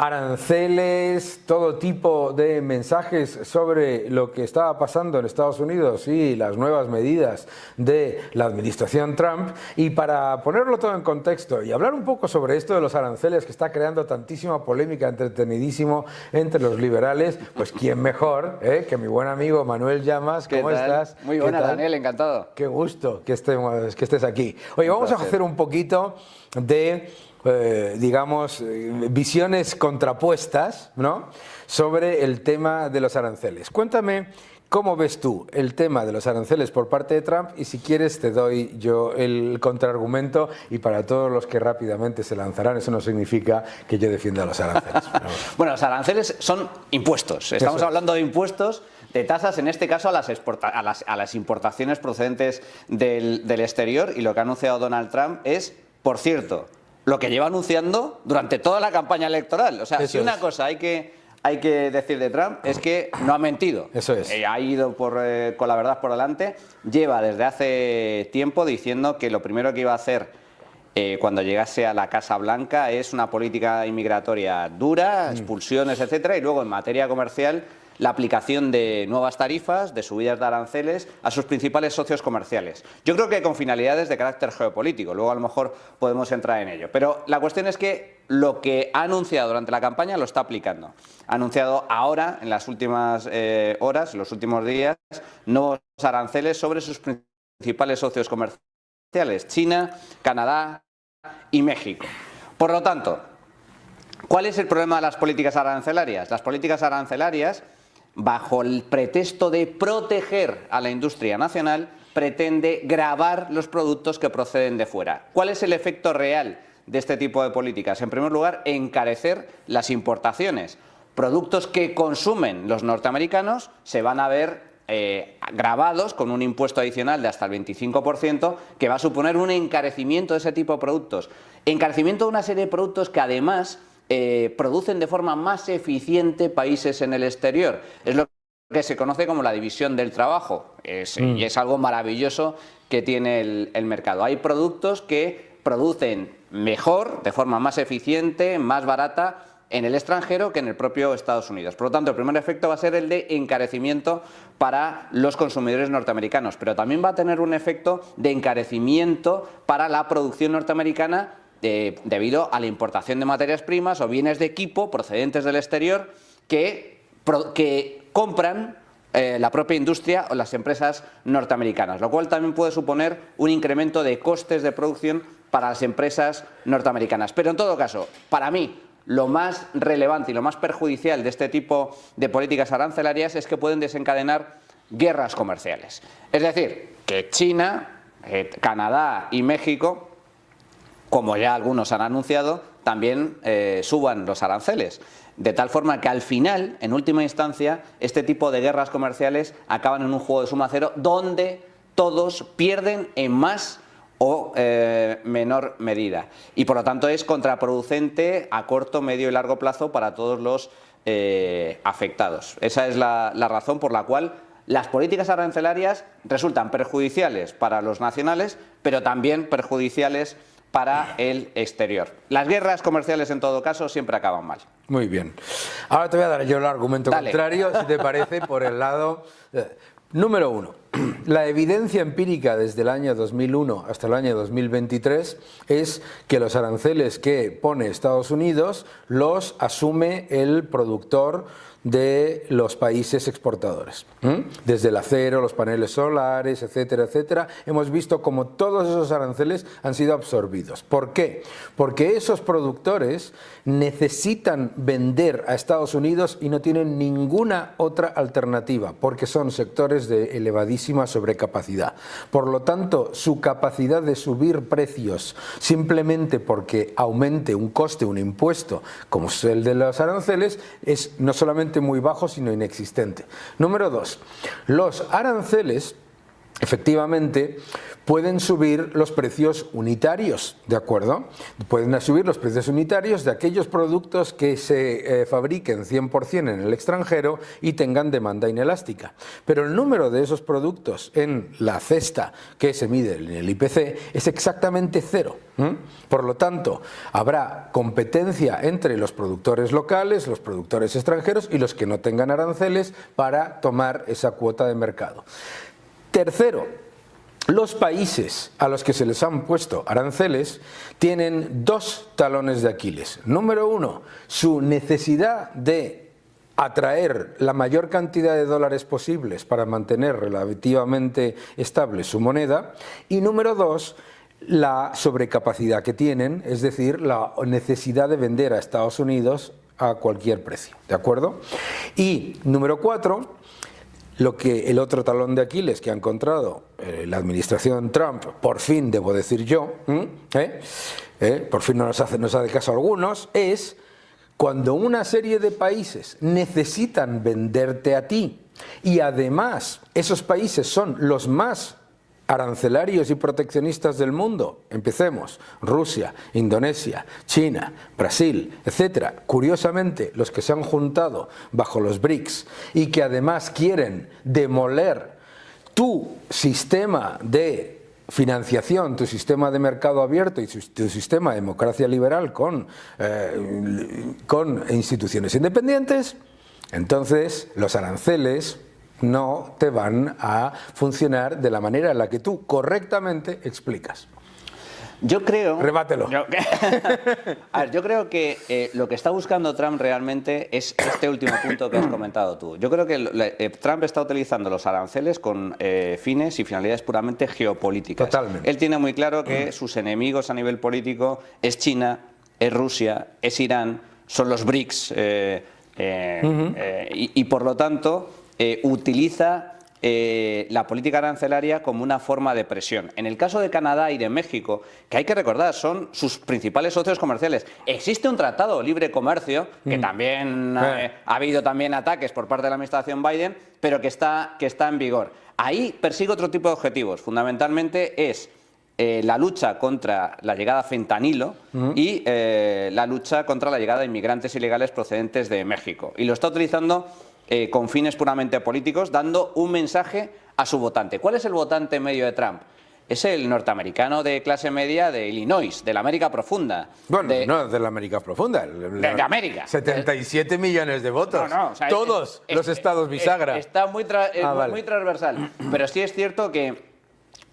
[SPEAKER 3] aranceles, todo tipo de mensajes sobre lo que estaba pasando en Estados Unidos y las nuevas medidas de la administración Trump. Y para ponerlo todo en contexto y hablar un poco sobre esto de los aranceles que está creando tantísima polémica, entretenidísimo entre los liberales, pues quién mejor que mi buen amigo Manuel Llamas. ¿Cómo estás?
[SPEAKER 5] Muy buena, Daniel, encantado.
[SPEAKER 3] Qué gusto que estés aquí. Oye, vamos a hacer un poquito de digamos, visiones contrapuestas, ¿no?, sobre el tema de los aranceles. Cuéntame cómo ves tú el tema de los aranceles por parte de Trump y si quieres te doy yo el contraargumento, y para todos los que rápidamente se lanzarán, eso no significa que yo defienda los aranceles.
[SPEAKER 5] Bueno, los aranceles son impuestos. Estamos hablando de impuestos, de tasas, en este caso a las importaciones procedentes del exterior, y lo que ha anunciado Donald Trump es, por cierto, lo que lleva anunciando durante toda la campaña electoral. O sea, si una cosa hay que decir de Trump es que no ha mentido.
[SPEAKER 3] Eso es.
[SPEAKER 5] Ha ido con la verdad por delante. Lleva desde hace tiempo diciendo que lo primero que iba a hacer cuando llegase a la Casa Blanca es una política inmigratoria dura, expulsiones, etcétera, y luego en materia comercial la aplicación de nuevas tarifas, de subidas de aranceles a sus principales socios comerciales. Yo creo que con finalidades de carácter geopolítico, luego a lo mejor podemos entrar en ello. Pero la cuestión es que lo que ha anunciado durante la campaña lo está aplicando. Ha anunciado ahora, en las últimas horas, en los últimos días, nuevos aranceles sobre sus principales socios comerciales: China, Canadá y México. Por lo tanto, ¿cuál es el problema de las políticas arancelarias? Las políticas arancelarias, bajo el pretexto de proteger a la industria nacional, pretende gravar los productos que proceden de fuera. ¿Cuál es el efecto real de este tipo de políticas? En primer lugar, encarecer las importaciones. Productos que consumen los norteamericanos se van a ver gravados con un impuesto adicional de hasta el 25%, que va a suponer un encarecimiento de ese tipo de productos. Encarecimiento de una serie de productos que además producen de forma más eficiente países en el exterior. Es lo que se conoce como la división del trabajo. Y es algo maravilloso que tiene el mercado. Hay productos que producen mejor, de forma más eficiente, más barata en el extranjero que en el propio Estados Unidos. Por lo tanto, el primer efecto va a ser el de encarecimiento para los consumidores norteamericanos, pero también va a tener un efecto de encarecimiento para la producción norteamericana debido a la importación de materias primas o bienes de equipo procedentes del exterior que compran la propia industria o las empresas norteamericanas, lo cual también puede suponer un incremento de costes de producción para las empresas norteamericanas. Pero en todo caso, para mí, lo más relevante y lo más perjudicial de este tipo de políticas arancelarias es que pueden desencadenar guerras comerciales. Es decir, que China, Canadá y México, como ya algunos han anunciado, también suban los aranceles. De tal forma que al final, en última instancia, este tipo de guerras comerciales acaban en un juego de suma cero donde todos pierden en más o menor medida. Y por lo tanto es contraproducente a corto, medio y largo plazo para todos los afectados. Esa es la razón por la cual las políticas arancelarias resultan perjudiciales para los nacionales, pero también perjudiciales para el exterior. Las guerras comerciales, en todo caso, siempre acaban mal.
[SPEAKER 3] Muy bien. Ahora te voy a dar yo el argumento contrario, si te parece, por el lado... Número uno, la evidencia empírica desde el año 2001 hasta el año 2023 es que los aranceles que pone Estados Unidos los asume el productor de los países exportadores. Desde el acero, los paneles solares, etcétera, etcétera, hemos visto como todos esos aranceles han sido absorbidos. ¿Por qué? Porque esos productores necesitan vender a Estados Unidos y no tienen ninguna otra alternativa, porque son sectores de elevadísima sobrecapacidad. Por lo tanto, su capacidad de subir precios simplemente porque aumente un coste, un impuesto, como es el de los aranceles, es no solamente muy bajo, sino inexistente. Número dos, los aranceles efectivamente, pueden subir los precios unitarios, ¿de acuerdo? Pueden subir los precios unitarios de aquellos productos que se fabriquen 100% en el extranjero y tengan demanda inelástica. Pero el número de esos productos en la cesta que se mide en el IPC es exactamente cero. Por lo tanto, habrá competencia entre los productores locales, los productores extranjeros y los que no tengan aranceles para tomar esa cuota de mercado. Tercero, los países a los que se les han puesto aranceles tienen dos talones de Aquiles. Número uno, su necesidad de atraer la mayor cantidad de dólares posibles para mantener relativamente estable su moneda. Y número dos, la sobrecapacidad que tienen, es decir, la necesidad de vender a Estados Unidos a cualquier precio. ¿De acuerdo? Y número cuatro, el otro talón de Aquiles que ha encontrado la administración Trump, por fin debo decir yo, por fin no nos hace caso a algunos, es cuando una serie de países necesitan venderte a ti y además esos países son los más arancelarios y proteccionistas del mundo. Empecemos: Rusia, Indonesia, China, Brasil, etcétera. Curiosamente, los que se han juntado bajo los BRICS y que además quieren demoler tu sistema de financiación, tu sistema de mercado abierto y tu sistema de democracia liberal con instituciones independientes, entonces los aranceles no te van a funcionar de la manera en la que tú correctamente explicas.
[SPEAKER 5] Yo creo...
[SPEAKER 3] Rebátelo.
[SPEAKER 5] A ver, yo creo que lo que está buscando Trump realmente es este último punto que has comentado tú. Yo creo que Trump está utilizando los aranceles con fines y finalidades puramente geopolíticas.
[SPEAKER 3] Totalmente.
[SPEAKER 5] Él tiene muy claro que sus enemigos a nivel político es China, es Rusia, es Irán, son los BRICS y por lo tanto utiliza la política arancelaria como una forma de presión. En el caso de Canadá y de México, que hay que recordar, son sus principales socios comerciales. Existe un tratado de libre comercio, que también ha habido también ataques por parte de la administración Biden, pero que está en vigor. Ahí persigue otro tipo de objetivos. Fundamentalmente es la lucha contra la llegada de fentanilo y la lucha contra la llegada de inmigrantes ilegales procedentes de México. Y lo está utilizando con fines puramente políticos, dando un mensaje a su votante. ¿Cuál es el votante medio de Trump? Es el norteamericano de clase media de Illinois, de la América profunda.
[SPEAKER 3] Bueno, no de la América profunda.
[SPEAKER 5] De América.
[SPEAKER 3] 77 millones de votos.
[SPEAKER 5] No, o sea,
[SPEAKER 3] todos los estados bisagra.
[SPEAKER 5] Está muy transversal. Pero sí es cierto que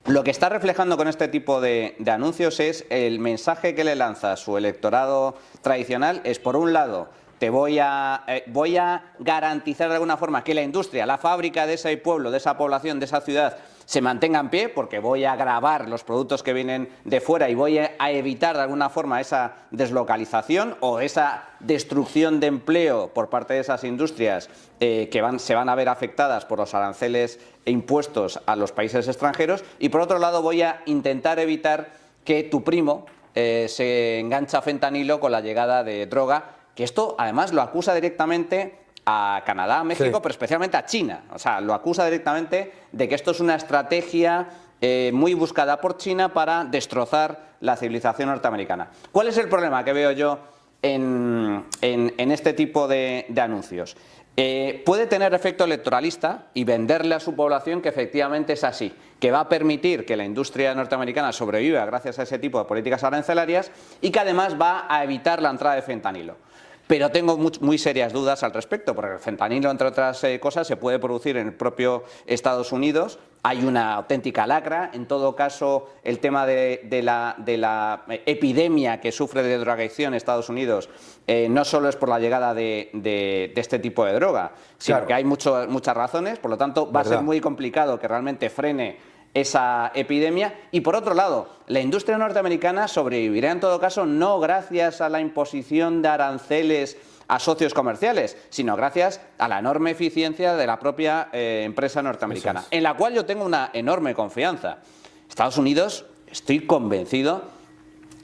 [SPEAKER 5] lo que está reflejando con este tipo de anuncios es el mensaje que le lanza a su electorado tradicional. Es, por un lado, te voy a garantizar de alguna forma que la industria, la fábrica de ese pueblo, de esa población, de esa ciudad, se mantenga en pie, porque voy a gravar los productos que vienen de fuera y voy a evitar de alguna forma esa deslocalización o esa destrucción de empleo por parte de esas industrias que se van a ver afectadas por los aranceles e impuestos a los países extranjeros. Y por otro lado voy a intentar evitar que tu primo se engancha a fentanilo con la llegada de droga, que esto además lo acusa directamente a Canadá, a México, sí, pero especialmente a China. O sea, lo acusa directamente de que esto es una estrategia muy buscada por China para destrozar la civilización norteamericana. ¿Cuál es el problema que veo yo en este tipo de anuncios? Puede tener efecto electoralista y venderle a su población que efectivamente es así, que va a permitir que la industria norteamericana sobreviva gracias a ese tipo de políticas arancelarias y que además va a evitar la entrada de fentanilo. Pero tengo muy serias dudas al respecto, porque el fentanilo, entre otras cosas, se puede producir en el propio Estados Unidos. Hay una auténtica lacra. En todo caso, el tema de la epidemia que sufre de drogadicción en Estados Unidos no solo es por la llegada de este tipo de droga, sino claro, que hay muchas razones. Por lo tanto, va a ser muy complicado que realmente frene esa epidemia. Y por otro lado, la industria norteamericana sobrevivirá en todo caso no gracias a la imposición de aranceles a socios comerciales, sino gracias a la enorme eficiencia de la propia empresa norteamericana, en la cual yo tengo una enorme confianza. Estados Unidos, estoy convencido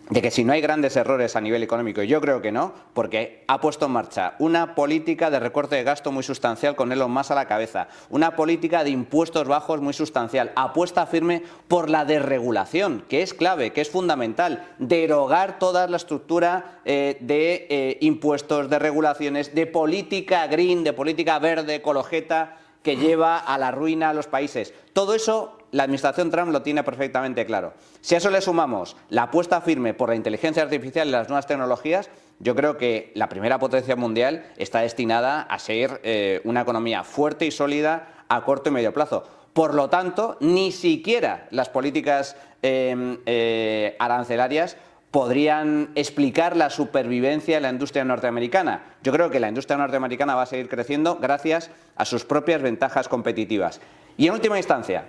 [SPEAKER 5] de que si no hay grandes errores a nivel económico, yo creo que no, porque ha puesto en marcha una política de recorte de gasto muy sustancial con Elon Musk a la cabeza, una política de impuestos bajos muy sustancial, apuesta firme por la desregulación, que es clave, que es fundamental, derogar toda la estructura de impuestos, de regulaciones, de política green, de política verde, ecologeta, que lleva a la ruina a los países. Todo eso la administración Trump lo tiene perfectamente claro. Si a eso le sumamos la apuesta firme por la inteligencia artificial y las nuevas tecnologías, yo creo que la primera potencia mundial está destinada a ser una economía fuerte y sólida a corto y medio plazo. Por lo tanto, ni siquiera las políticas arancelarias podrían explicar la supervivencia de la industria norteamericana. Yo creo que la industria norteamericana va a seguir creciendo gracias a sus propias ventajas competitivas. Y en última instancia,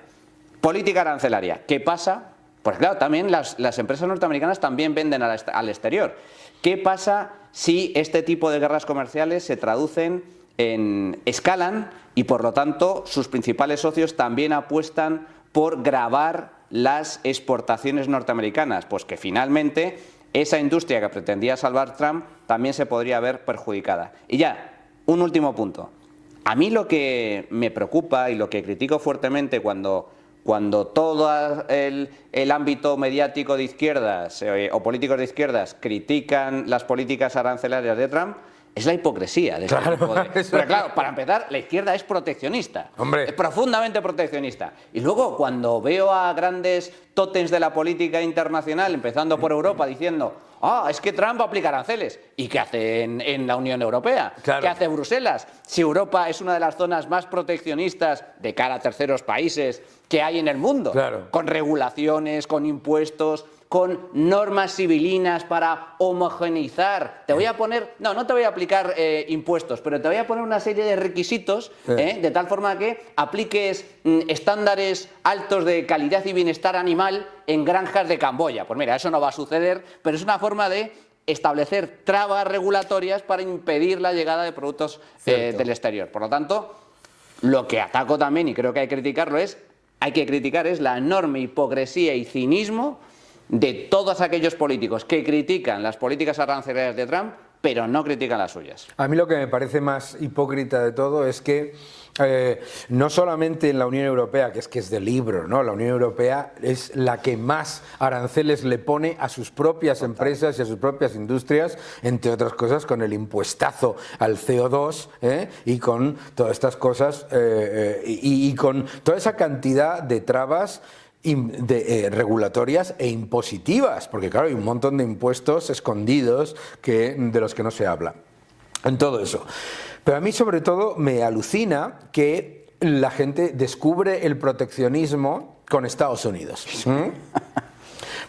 [SPEAKER 5] política arancelaria. ¿Qué pasa? Pues claro, también las empresas norteamericanas también venden al exterior. ¿Qué pasa si este tipo de guerras comerciales se traducen escalan y por lo tanto sus principales socios también apuestan por gravar las exportaciones norteamericanas? Pues que finalmente esa industria que pretendía salvar Trump también se podría ver perjudicada. Y ya, un último punto. A mí lo que me preocupa y lo que critico fuertemente cuando todo el ámbito mediático de izquierdas o políticos de izquierdas critican las políticas arancelarias de Trump es la hipocresía de este tipo de... Pero claro, para empezar, la izquierda es proteccionista.
[SPEAKER 3] Hombre.
[SPEAKER 5] Es profundamente proteccionista. Y luego, cuando veo a grandes tótems de la política internacional, empezando por Europa, diciendo es que Trump aplica aranceles. ¿Y qué hace en la Unión Europea?
[SPEAKER 3] Claro.
[SPEAKER 5] ¿Qué hace Bruselas? Si Europa es una de las zonas más proteccionistas de cara a terceros países que hay en el mundo,
[SPEAKER 3] Claro.
[SPEAKER 5] con regulaciones, con impuestos, con normas civilinas para homogeneizar. Te voy a poner, no te voy a aplicar impuestos, pero te voy a poner una serie de requisitos de tal forma que apliques estándares altos de calidad y bienestar animal en granjas de Camboya. Pues mira, eso no va a suceder, pero es una forma de establecer trabas regulatorias para impedir la llegada de productos del exterior. Por lo tanto, lo que ataco también, y creo que hay que criticar es la enorme hipocresía y cinismo de todos aquellos políticos que critican las políticas arancelarias de Trump, pero no critican las suyas.
[SPEAKER 3] A mí lo que me parece más hipócrita de todo es que no solamente en la Unión Europea, que es de libro, ¿no? La Unión Europea es la que más aranceles le pone a sus propias empresas y a sus propias industrias, entre otras cosas con el impuestazo al CO2 y con todas estas cosas y con toda esa cantidad de trabas regulatorias e impositivas, porque claro, hay un montón de impuestos escondidos de los que no se habla en todo eso. Pero a mí sobre todo me alucina que la gente descubre el proteccionismo con Estados Unidos.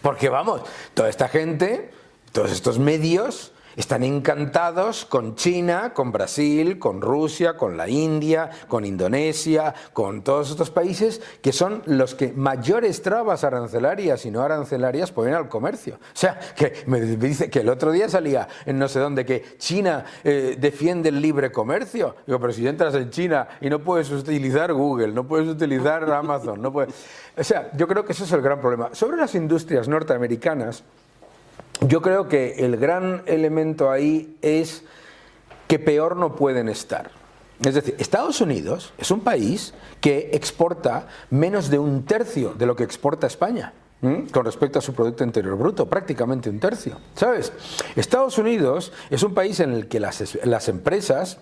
[SPEAKER 3] Porque vamos, toda esta gente, todos estos medios están encantados con China, con Brasil, con Rusia, con la India, con Indonesia, con todos estos países que son los que mayores trabas arancelarias y no arancelarias ponen al comercio. O sea, que me dice que el otro día salía en no sé dónde que China defiende el libre comercio. Digo, pero si entras en China y no puedes utilizar Google, no puedes utilizar Amazon, no puedes... O sea, yo creo que ese es el gran problema. Sobre las industrias norteamericanas, yo creo que el gran elemento ahí es que peor no pueden estar. Es decir, Estados Unidos es un país que exporta menos de 1/3 de lo que exporta España, con respecto a su Producto Interior Bruto, prácticamente 1/3. ¿Sabes? Estados Unidos es un país en el que las empresas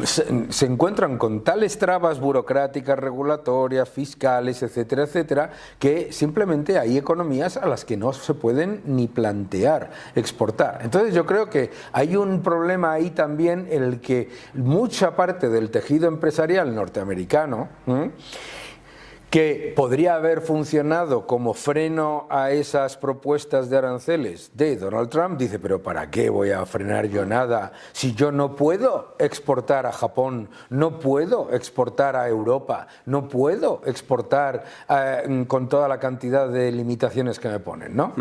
[SPEAKER 3] se encuentran con tales trabas burocráticas, regulatorias, fiscales, etcétera, etcétera, que simplemente hay economías a las que no se pueden ni plantear exportar. Entonces yo creo que hay un problema ahí también en el que mucha parte del tejido empresarial norteamericano, que podría haber funcionado como freno a esas propuestas de aranceles de Donald Trump, dice, pero ¿para qué voy a frenar yo nada si yo no puedo exportar a Japón, no puedo exportar a Europa, no puedo exportar con toda la cantidad de limitaciones que me ponen, ¿no?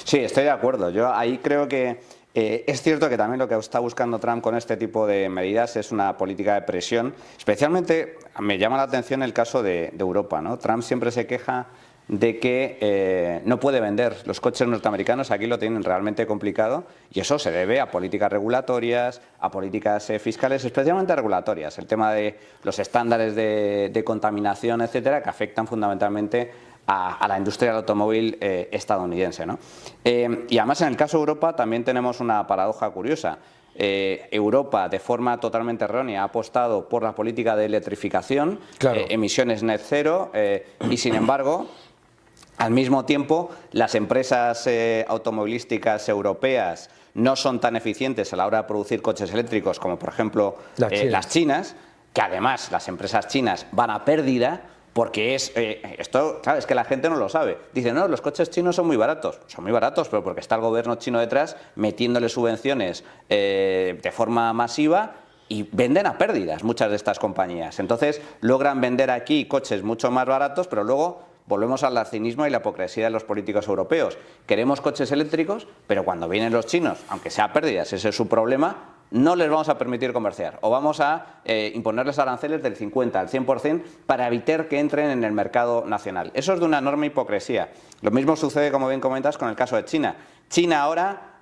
[SPEAKER 5] Sí, estoy de acuerdo. Yo ahí creo que es cierto que también lo que está buscando Trump con este tipo de medidas es una política de presión. Especialmente me llama la atención el caso de Europa, ¿no? Trump siempre se queja de que no puede vender los coches norteamericanos, aquí lo tienen realmente complicado, y eso se debe a políticas regulatorias, a políticas fiscales, especialmente regulatorias, el tema de los estándares de contaminación, etcétera, que afectan fundamentalmente a la industria del automóvil estadounidense, ¿no? Y además en el caso de Europa también tenemos una paradoja curiosa. Europa, de forma totalmente errónea, ha apostado por la política de electrificación, emisiones net cero, y sin embargo, al mismo tiempo, las empresas automovilísticas europeas no son tan eficientes a la hora de producir coches eléctricos como, por ejemplo, las chinas, que además las empresas chinas van a pérdida. Porque esto, claro, es que la gente no lo sabe. Dice, no, los coches chinos son muy baratos, pero porque está el gobierno chino detrás metiéndole subvenciones de forma masiva y venden a pérdidas muchas de estas compañías. Entonces logran vender aquí coches mucho más baratos, pero luego volvemos al cinismo y la hipocresía de los políticos europeos. Queremos coches eléctricos, pero cuando vienen los chinos, aunque sea a pérdidas, ese es su problema, no les vamos a permitir comerciar o vamos a imponerles aranceles del 50 al 100% para evitar que entren en el mercado nacional. Eso es de una enorme hipocresía. Lo mismo sucede, como bien comentas, con el caso de China. China ahora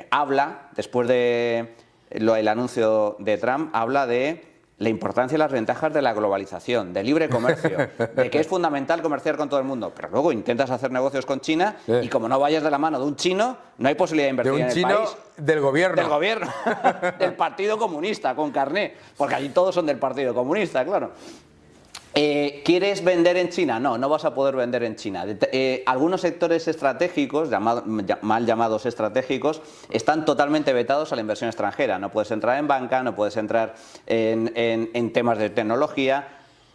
[SPEAKER 5] habla, después de el anuncio de Trump, habla de la importancia y las ventajas de la globalización, del libre comercio, de que es fundamental comerciar con todo el mundo, pero luego intentas hacer negocios con China y como no vayas de la mano de un chino, no hay posibilidad de invertir en el país.
[SPEAKER 3] De un chino del gobierno.
[SPEAKER 5] Del gobierno, del Partido Comunista, con carné, porque allí todos son del Partido Comunista, claro. ¿Quieres vender en China? No, no vas a poder vender en China. Algunos sectores estratégicos, mal llamados estratégicos, están totalmente vetados a la inversión extranjera. No puedes entrar en banca, no puedes entrar en temas de tecnología.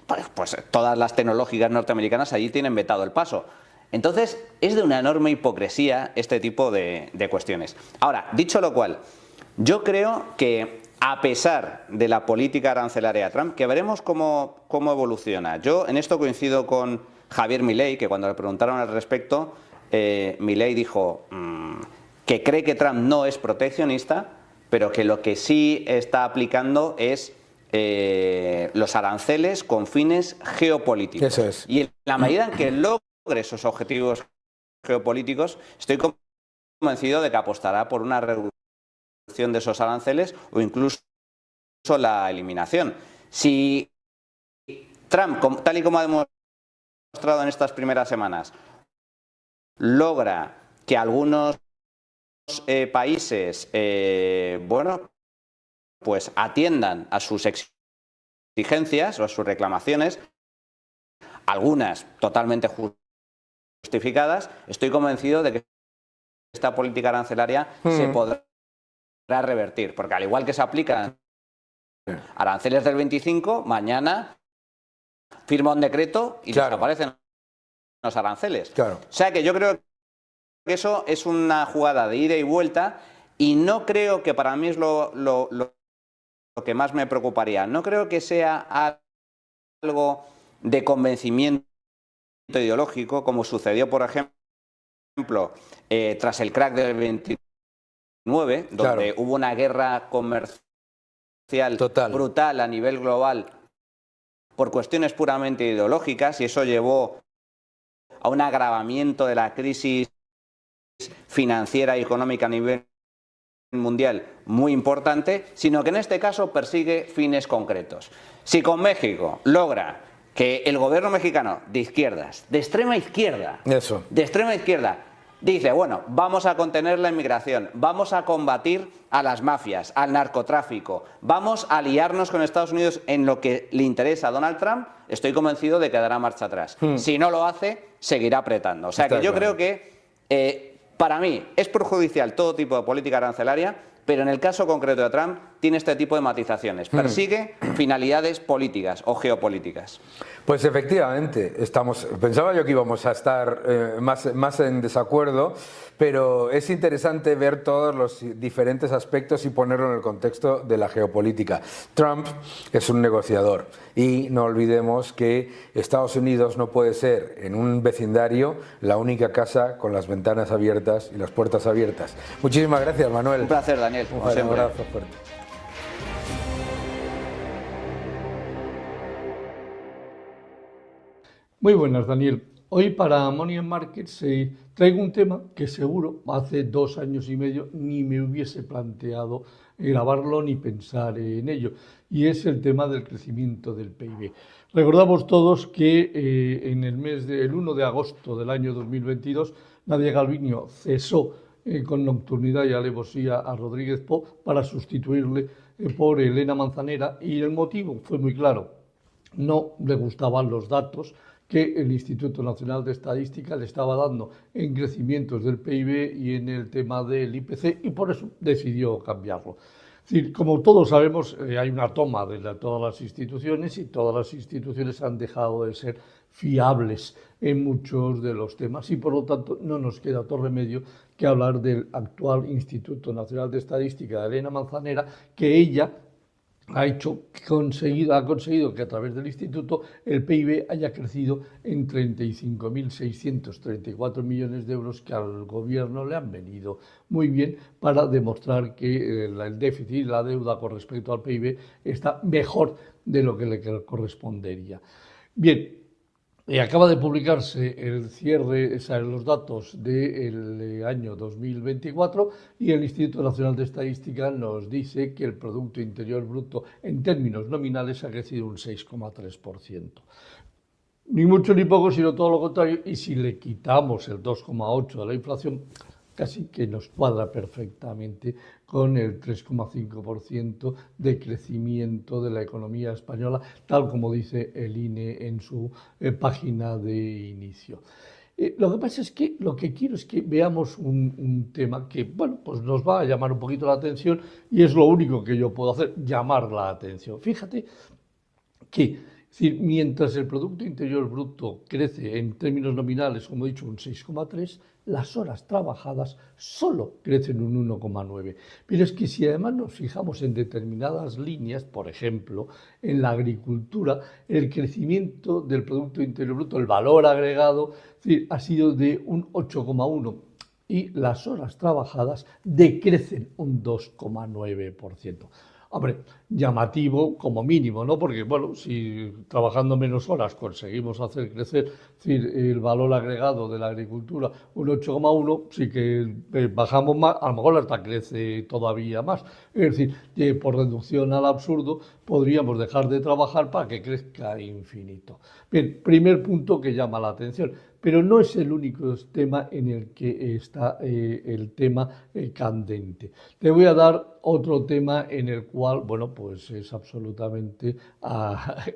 [SPEAKER 5] Pues todas las tecnológicas norteamericanas allí tienen vetado el paso. Entonces, es de una enorme hipocresía este tipo de cuestiones. Ahora, dicho lo cual, yo creo que a pesar de la política arancelaria de Trump, que veremos cómo evoluciona. Yo en esto coincido con Javier Milei, que cuando le preguntaron al respecto, Milei dijo que cree que Trump no es proteccionista, pero que lo que sí está aplicando es los aranceles con fines geopolíticos.
[SPEAKER 3] Eso es.
[SPEAKER 5] Y en la medida en que logre esos objetivos geopolíticos, estoy convencido de que apostará por una reducción de esos aranceles o incluso la eliminación. Si Trump, tal y como ha demostrado en estas primeras semanas, logra que algunos países pues atiendan a sus exigencias o a sus reclamaciones, algunas totalmente justificadas, estoy convencido de que esta política arancelaria se podrá revertir, porque al igual que se aplican aranceles del 25, mañana firma un decreto y desaparecen los aranceles. O sea que yo creo que eso es una jugada de ida y vuelta y no creo que, para mí es lo que más me preocuparía, no creo que sea algo de convencimiento ideológico como sucedió, por ejemplo, tras el crack del 29, donde hubo una guerra comercial brutal a nivel global por cuestiones puramente ideológicas, y eso llevó a un agravamiento de la crisis financiera y económica a nivel mundial muy importante, sino que en este caso persigue fines concretos. Si con México logra que el gobierno mexicano de izquierdas, de extrema izquierda, dice, bueno, vamos a contener la inmigración, vamos a combatir a las mafias, al narcotráfico, vamos a aliarnos con Estados Unidos en lo que le interesa a Donald Trump, estoy convencido de que dará marcha atrás. Si no lo hace, seguirá apretando. O sea que yo creo que, para mí, es perjudicial todo tipo de política arancelaria, pero en el caso concreto de Trump tiene este tipo de matizaciones. Persigue finalidades políticas o geopolíticas.
[SPEAKER 3] Pues efectivamente, pensaba yo que íbamos a estar más en desacuerdo, pero es interesante ver todos los diferentes aspectos y ponerlo en el contexto de la geopolítica. Trump es un negociador y no olvidemos que Estados Unidos no puede ser en un vecindario la única casa con las ventanas abiertas y las puertas abiertas. Muchísimas gracias, Manuel.
[SPEAKER 5] Un placer, Daniel.
[SPEAKER 3] Un abrazo fuerte.
[SPEAKER 6] Muy buenas, Daniel. Hoy para Money and Markets traigo un tema que seguro hace 2 años y medio ni me hubiese planteado grabarlo ni pensar en ello, y es el tema del crecimiento del PIB. Recordamos todos que en el 1 de agosto del año 2022 Nadia Calviño cesó con nocturnidad y alevosía a Rodríguez Po para sustituirle por Elena Manzanera, y el motivo fue muy claro: no le gustaban los datos que el Instituto Nacional de Estadística le estaba dando en crecimientos del PIB y en el tema del IPC, y por eso decidió cambiarlo. Es decir, como todos sabemos, hay una toma de todas las instituciones, y todas las instituciones han dejado de ser fiables en muchos de los temas, y por lo tanto no nos queda otro remedio que hablar del actual Instituto Nacional de Estadística de Elena Manzanera, que ella ha conseguido que a través del instituto el PIB haya crecido en 35.634 millones de euros, que al gobierno le han venido muy bien para demostrar que el déficit y la deuda con respecto al PIB está mejor de lo que le correspondería. Bien. Acaba de publicarse el cierre, los datos del año 2024, y el Instituto Nacional de Estadística nos dice que el Producto Interior Bruto en términos nominales ha crecido un 6,3%. Ni mucho ni poco, sino todo lo contrario, y si le quitamos el 2,8% de la inflación, casi que nos cuadra perfectamente con el 3,5% de crecimiento de la economía española, tal como dice el INE en su página de inicio. Lo que pasa es que lo que quiero es que veamos un tema que, bueno, pues nos va a llamar un poquito la atención, y es lo único que yo puedo hacer, llamar la atención. Fíjate que, es decir, mientras el Producto Interior Bruto crece en términos nominales, como he dicho, un 6,3%, las horas trabajadas solo crecen un 1,9%. Pero es que si además nos fijamos en determinadas líneas, por ejemplo, en la agricultura, el crecimiento del Producto Interior Bruto, el valor agregado, es decir, ha sido de un 8,1%, y las horas trabajadas decrecen un 2,9%. Hombre, llamativo como mínimo, ¿no? Porque, bueno, si trabajando menos horas conseguimos hacer crecer, es decir, el valor agregado de la agricultura un 8,1, sí que bajamos más, a lo mejor hasta crece todavía más. Es decir, por reducción al absurdo podríamos dejar de trabajar para que crezca infinito. Bien, primer punto que llama la atención. Pero no es el único tema en el que está el tema candente. Te voy a dar otro tema en el cual, bueno, pues es absolutamente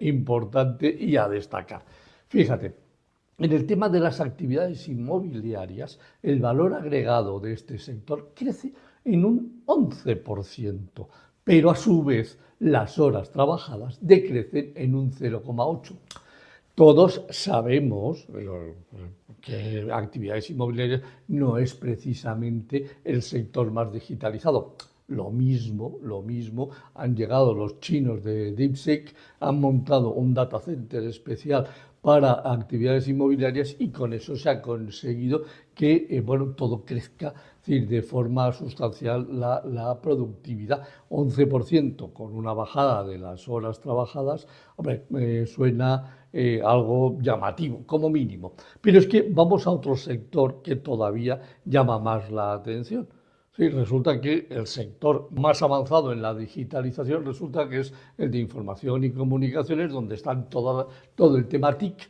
[SPEAKER 6] importante y a destacar. Fíjate, en el tema de las actividades inmobiliarias, el valor agregado de este sector crece en un 11%, pero a su vez las horas trabajadas decrecen en un 0,8%. Todos sabemos que actividades inmobiliarias no es precisamente el sector más digitalizado. Lo mismo, han llegado los chinos de DeepSeek, han montado un data center especial para actividades inmobiliarias, y con eso se ha conseguido que todo crezca, es decir, de forma sustancial la productividad. 11% con una bajada de las horas trabajadas, suena algo llamativo, como mínimo. Pero es que vamos a otro sector que todavía llama más la atención. Sí, resulta que el sector más avanzado en la digitalización resulta que es el de información y comunicaciones, donde están todo el tema TIC,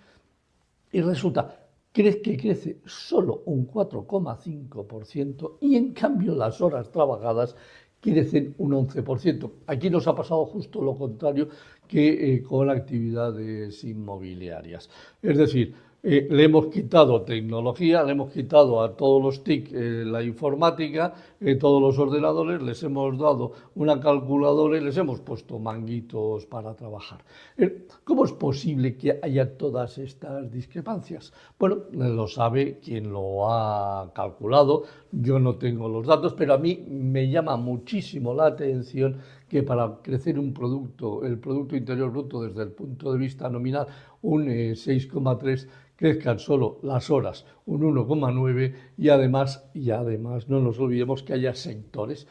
[SPEAKER 6] y resulta que crece solo un 4,5%, y en cambio las horas trabajadas crecen un 11%. Aquí nos ha pasado justo lo contrario que con actividades inmobiliarias. Es decir, le hemos quitado tecnología, le hemos quitado a todos los TIC la informática, todos los ordenadores, les hemos dado una calculadora y les hemos puesto manguitos para trabajar. ¿Cómo es posible que haya todas estas discrepancias? Bueno, lo sabe quien lo ha calculado, yo no tengo los datos, pero a mí me llama muchísimo la atención que para crecer el Producto Interior Bruto desde el punto de vista nominal, un 6,3%, crezcan solo las horas un 1,9%, y además no nos olvidemos que haya sectores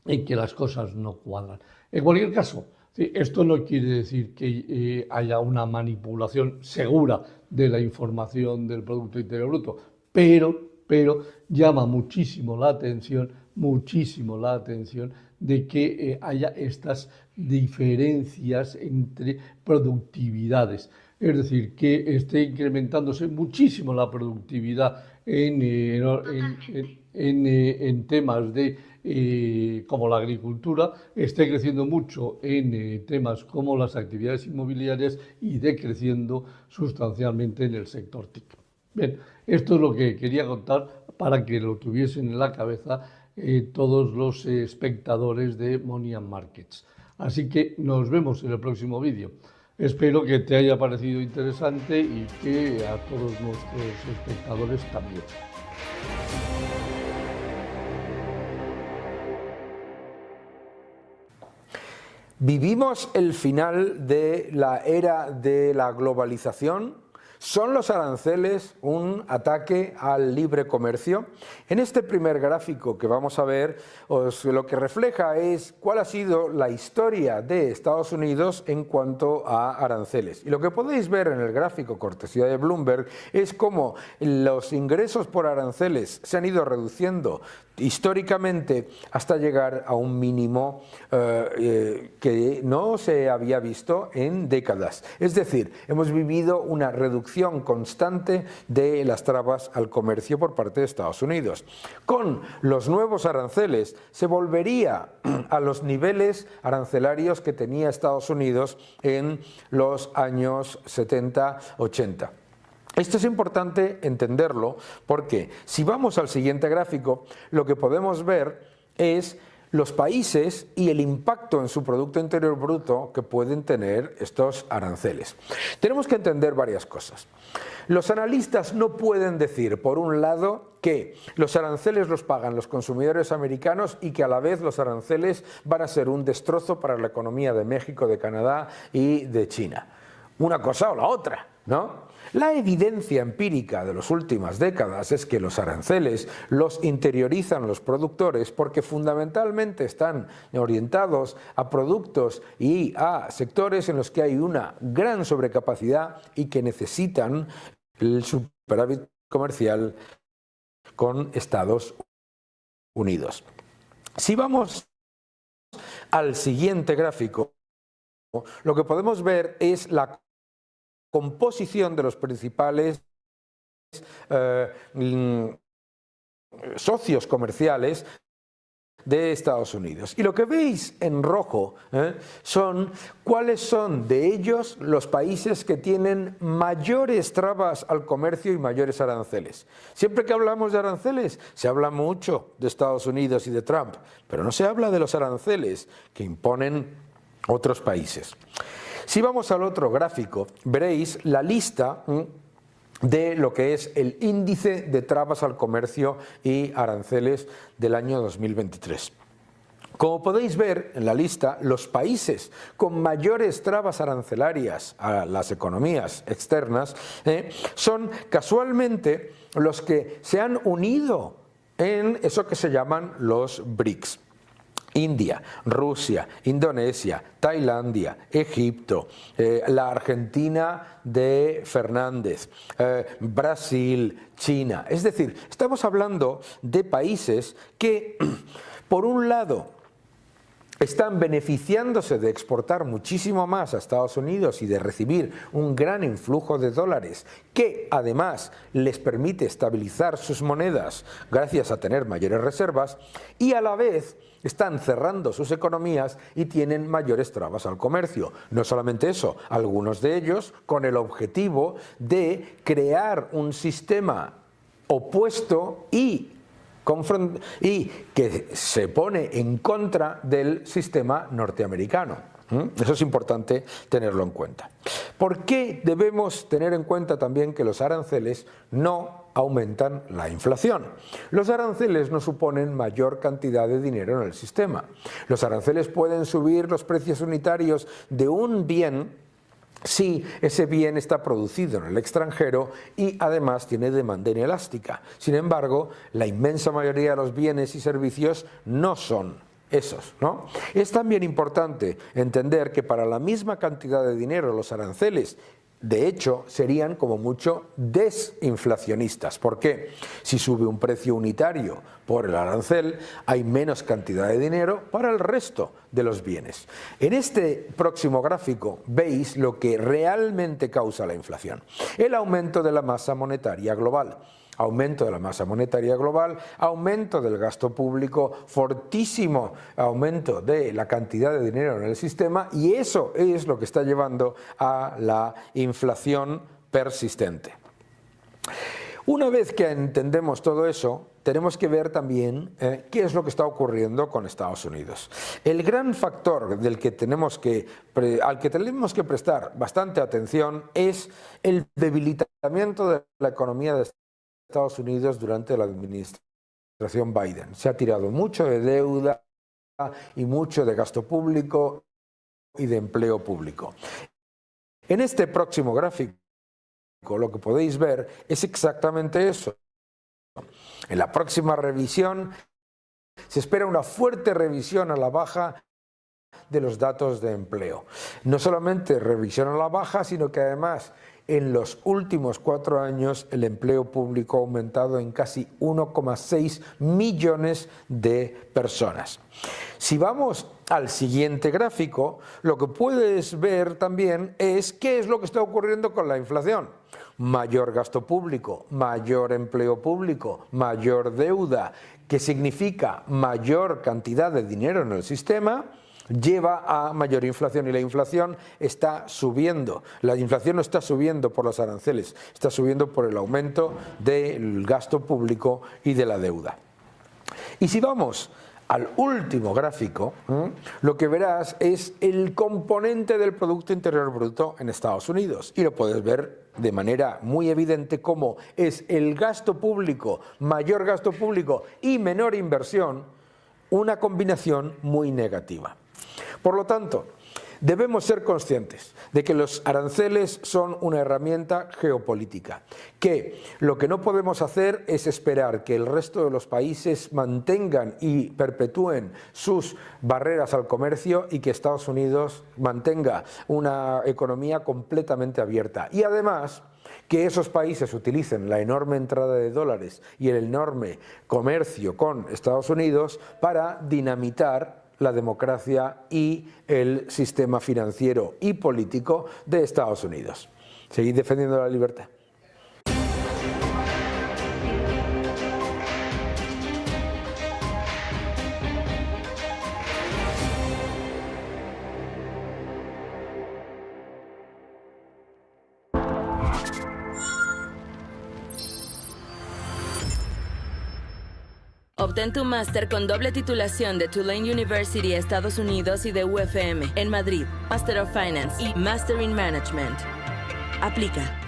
[SPEAKER 6] en que las cosas no cuadran. En cualquier caso, esto no quiere decir que haya una manipulación segura de la información del Producto Interior Bruto, pero llama muchísimo la atención de que haya estas diferencias entre productividades. Es decir, que esté incrementándose muchísimo la productividad en temas como la agricultura, esté creciendo mucho en temas como las actividades inmobiliarias y decreciendo sustancialmente en el sector TIC. Bien, esto es lo que quería contar para que lo tuviesen en la cabeza todos los espectadores de Money and Markets. Así que nos vemos en el próximo vídeo. Espero que te haya parecido interesante y que a todos nuestros espectadores también.
[SPEAKER 3] ¿Vivimos el final de la era de la globalización? ¿Son los aranceles un ataque al libre comercio? En este primer gráfico que vamos a ver, lo que refleja es cuál ha sido la historia de Estados Unidos en cuanto a aranceles. Y lo que podéis ver en el gráfico, cortesía de Bloomberg, es cómo los ingresos por aranceles se han ido reduciendo históricamente hasta llegar a un mínimo que no se había visto en décadas. Es decir, hemos vivido una reducción constante de las trabas al comercio por parte de Estados Unidos. Con los nuevos aranceles se volvería a los niveles arancelarios que tenía Estados Unidos en los años 70-80. Esto es importante entenderlo porque si vamos al siguiente gráfico, lo que podemos ver es los países y el impacto en su Producto Interior Bruto que pueden tener estos aranceles. Tenemos que entender varias cosas. Los analistas no pueden decir, por un lado, que los aranceles los pagan los consumidores americanos y que a la vez los aranceles van a ser un destrozo para la economía de México, de Canadá y de China. Una cosa o la otra, ¿no? La evidencia empírica de las últimas décadas es que los aranceles los interiorizan los productores porque fundamentalmente están orientados a productos y a sectores en los que hay una gran sobrecapacidad y que necesitan el superávit comercial con Estados Unidos. Si vamos al siguiente gráfico, lo que podemos ver es la composición de los principales socios comerciales de Estados Unidos. Y lo que veis en rojo son cuáles son de ellos los países que tienen mayores trabas al comercio y mayores aranceles. Siempre que hablamos de aranceles se habla mucho de Estados Unidos y de Trump, pero no se habla de los aranceles que imponen otros países. Si vamos al otro gráfico, veréis la lista de lo que es el índice de trabas al comercio y aranceles del año 2023. Como podéis ver en la lista, los países con mayores trabas arancelarias a las economías externas son casualmente los que se han unido en eso que se llaman los BRICS. India, Rusia, Indonesia, Tailandia, Egipto, la Argentina de Fernández, Brasil, China. Es decir, estamos hablando de países que, por un lado, están beneficiándose de exportar muchísimo más a Estados Unidos y de recibir un gran influjo de dólares que además les permite estabilizar sus monedas gracias a tener mayores reservas, y a la vez están cerrando sus economías y tienen mayores trabas al comercio. No solamente eso, algunos de ellos con el objetivo de crear un sistema opuesto y que se pone en contra del sistema norteamericano. Eso es importante tenerlo en cuenta. ¿Por qué debemos tener en cuenta también que los aranceles no aumentan la inflación? Los aranceles no suponen mayor cantidad de dinero en el sistema. Los aranceles pueden subir los precios unitarios de un bien si ese bien está producido en el extranjero y además tiene demanda inelástica. Sin embargo, la inmensa mayoría de los bienes y servicios no son esos, ¿no? Es también importante entender que para la misma cantidad de dinero los aranceles De hecho, serían como mucho desinflacionistas. ¿Por qué? Si sube un precio unitario por el arancel, hay menos cantidad de dinero para el resto de los bienes. En este próximo gráfico veis lo que realmente causa la inflación. El aumento de la masa monetaria global. Aumento de la masa monetaria global, aumento del gasto público, fortísimo aumento de la cantidad de dinero en el sistema, y eso es lo que está llevando a la inflación persistente. Una vez que entendemos todo eso, tenemos que ver también qué es lo que está ocurriendo con Estados Unidos. El gran factor al que tenemos que prestar bastante atención es el debilitamiento de la economía de Estados Unidos durante la administración Biden. Se ha tirado mucho de deuda y mucho de gasto público y de empleo público. En este próximo gráfico lo que podéis ver es exactamente eso. En la próxima revisión se espera una fuerte revisión a la baja de los datos de empleo. No solamente revisión a la baja, sino que además en los últimos 4 años el empleo público ha aumentado en casi 1,6 millones de personas. Si vamos al siguiente gráfico, lo que puedes ver también es qué es lo que está ocurriendo con la inflación. Mayor gasto público, mayor empleo público, mayor deuda, que significa mayor cantidad de dinero en el sistema, lleva a mayor inflación, y la inflación está subiendo. La inflación no está subiendo por los aranceles, está subiendo por el aumento del gasto público y de la deuda. Y si vamos al último gráfico, lo que verás es el componente del Producto Interior Bruto en Estados Unidos, y lo puedes ver de manera muy evidente cómo es el gasto público, mayor gasto público y menor inversión, una combinación muy negativa. Por lo tanto, debemos ser conscientes de que los aranceles son una herramienta geopolítica, que lo que no podemos hacer es esperar que el resto de los países mantengan y perpetúen sus barreras al comercio y que Estados Unidos mantenga una economía completamente abierta. Y además, que esos países utilicen la enorme entrada de dólares y el enorme comercio con Estados Unidos para dinamitar la democracia y el sistema financiero y político de Estados Unidos. Seguid defendiendo la libertad.
[SPEAKER 1] Obtén tu máster con doble titulación de Tulane University, Estados Unidos, y de UFM en Madrid, Master of Finance y Master in Management. Aplica.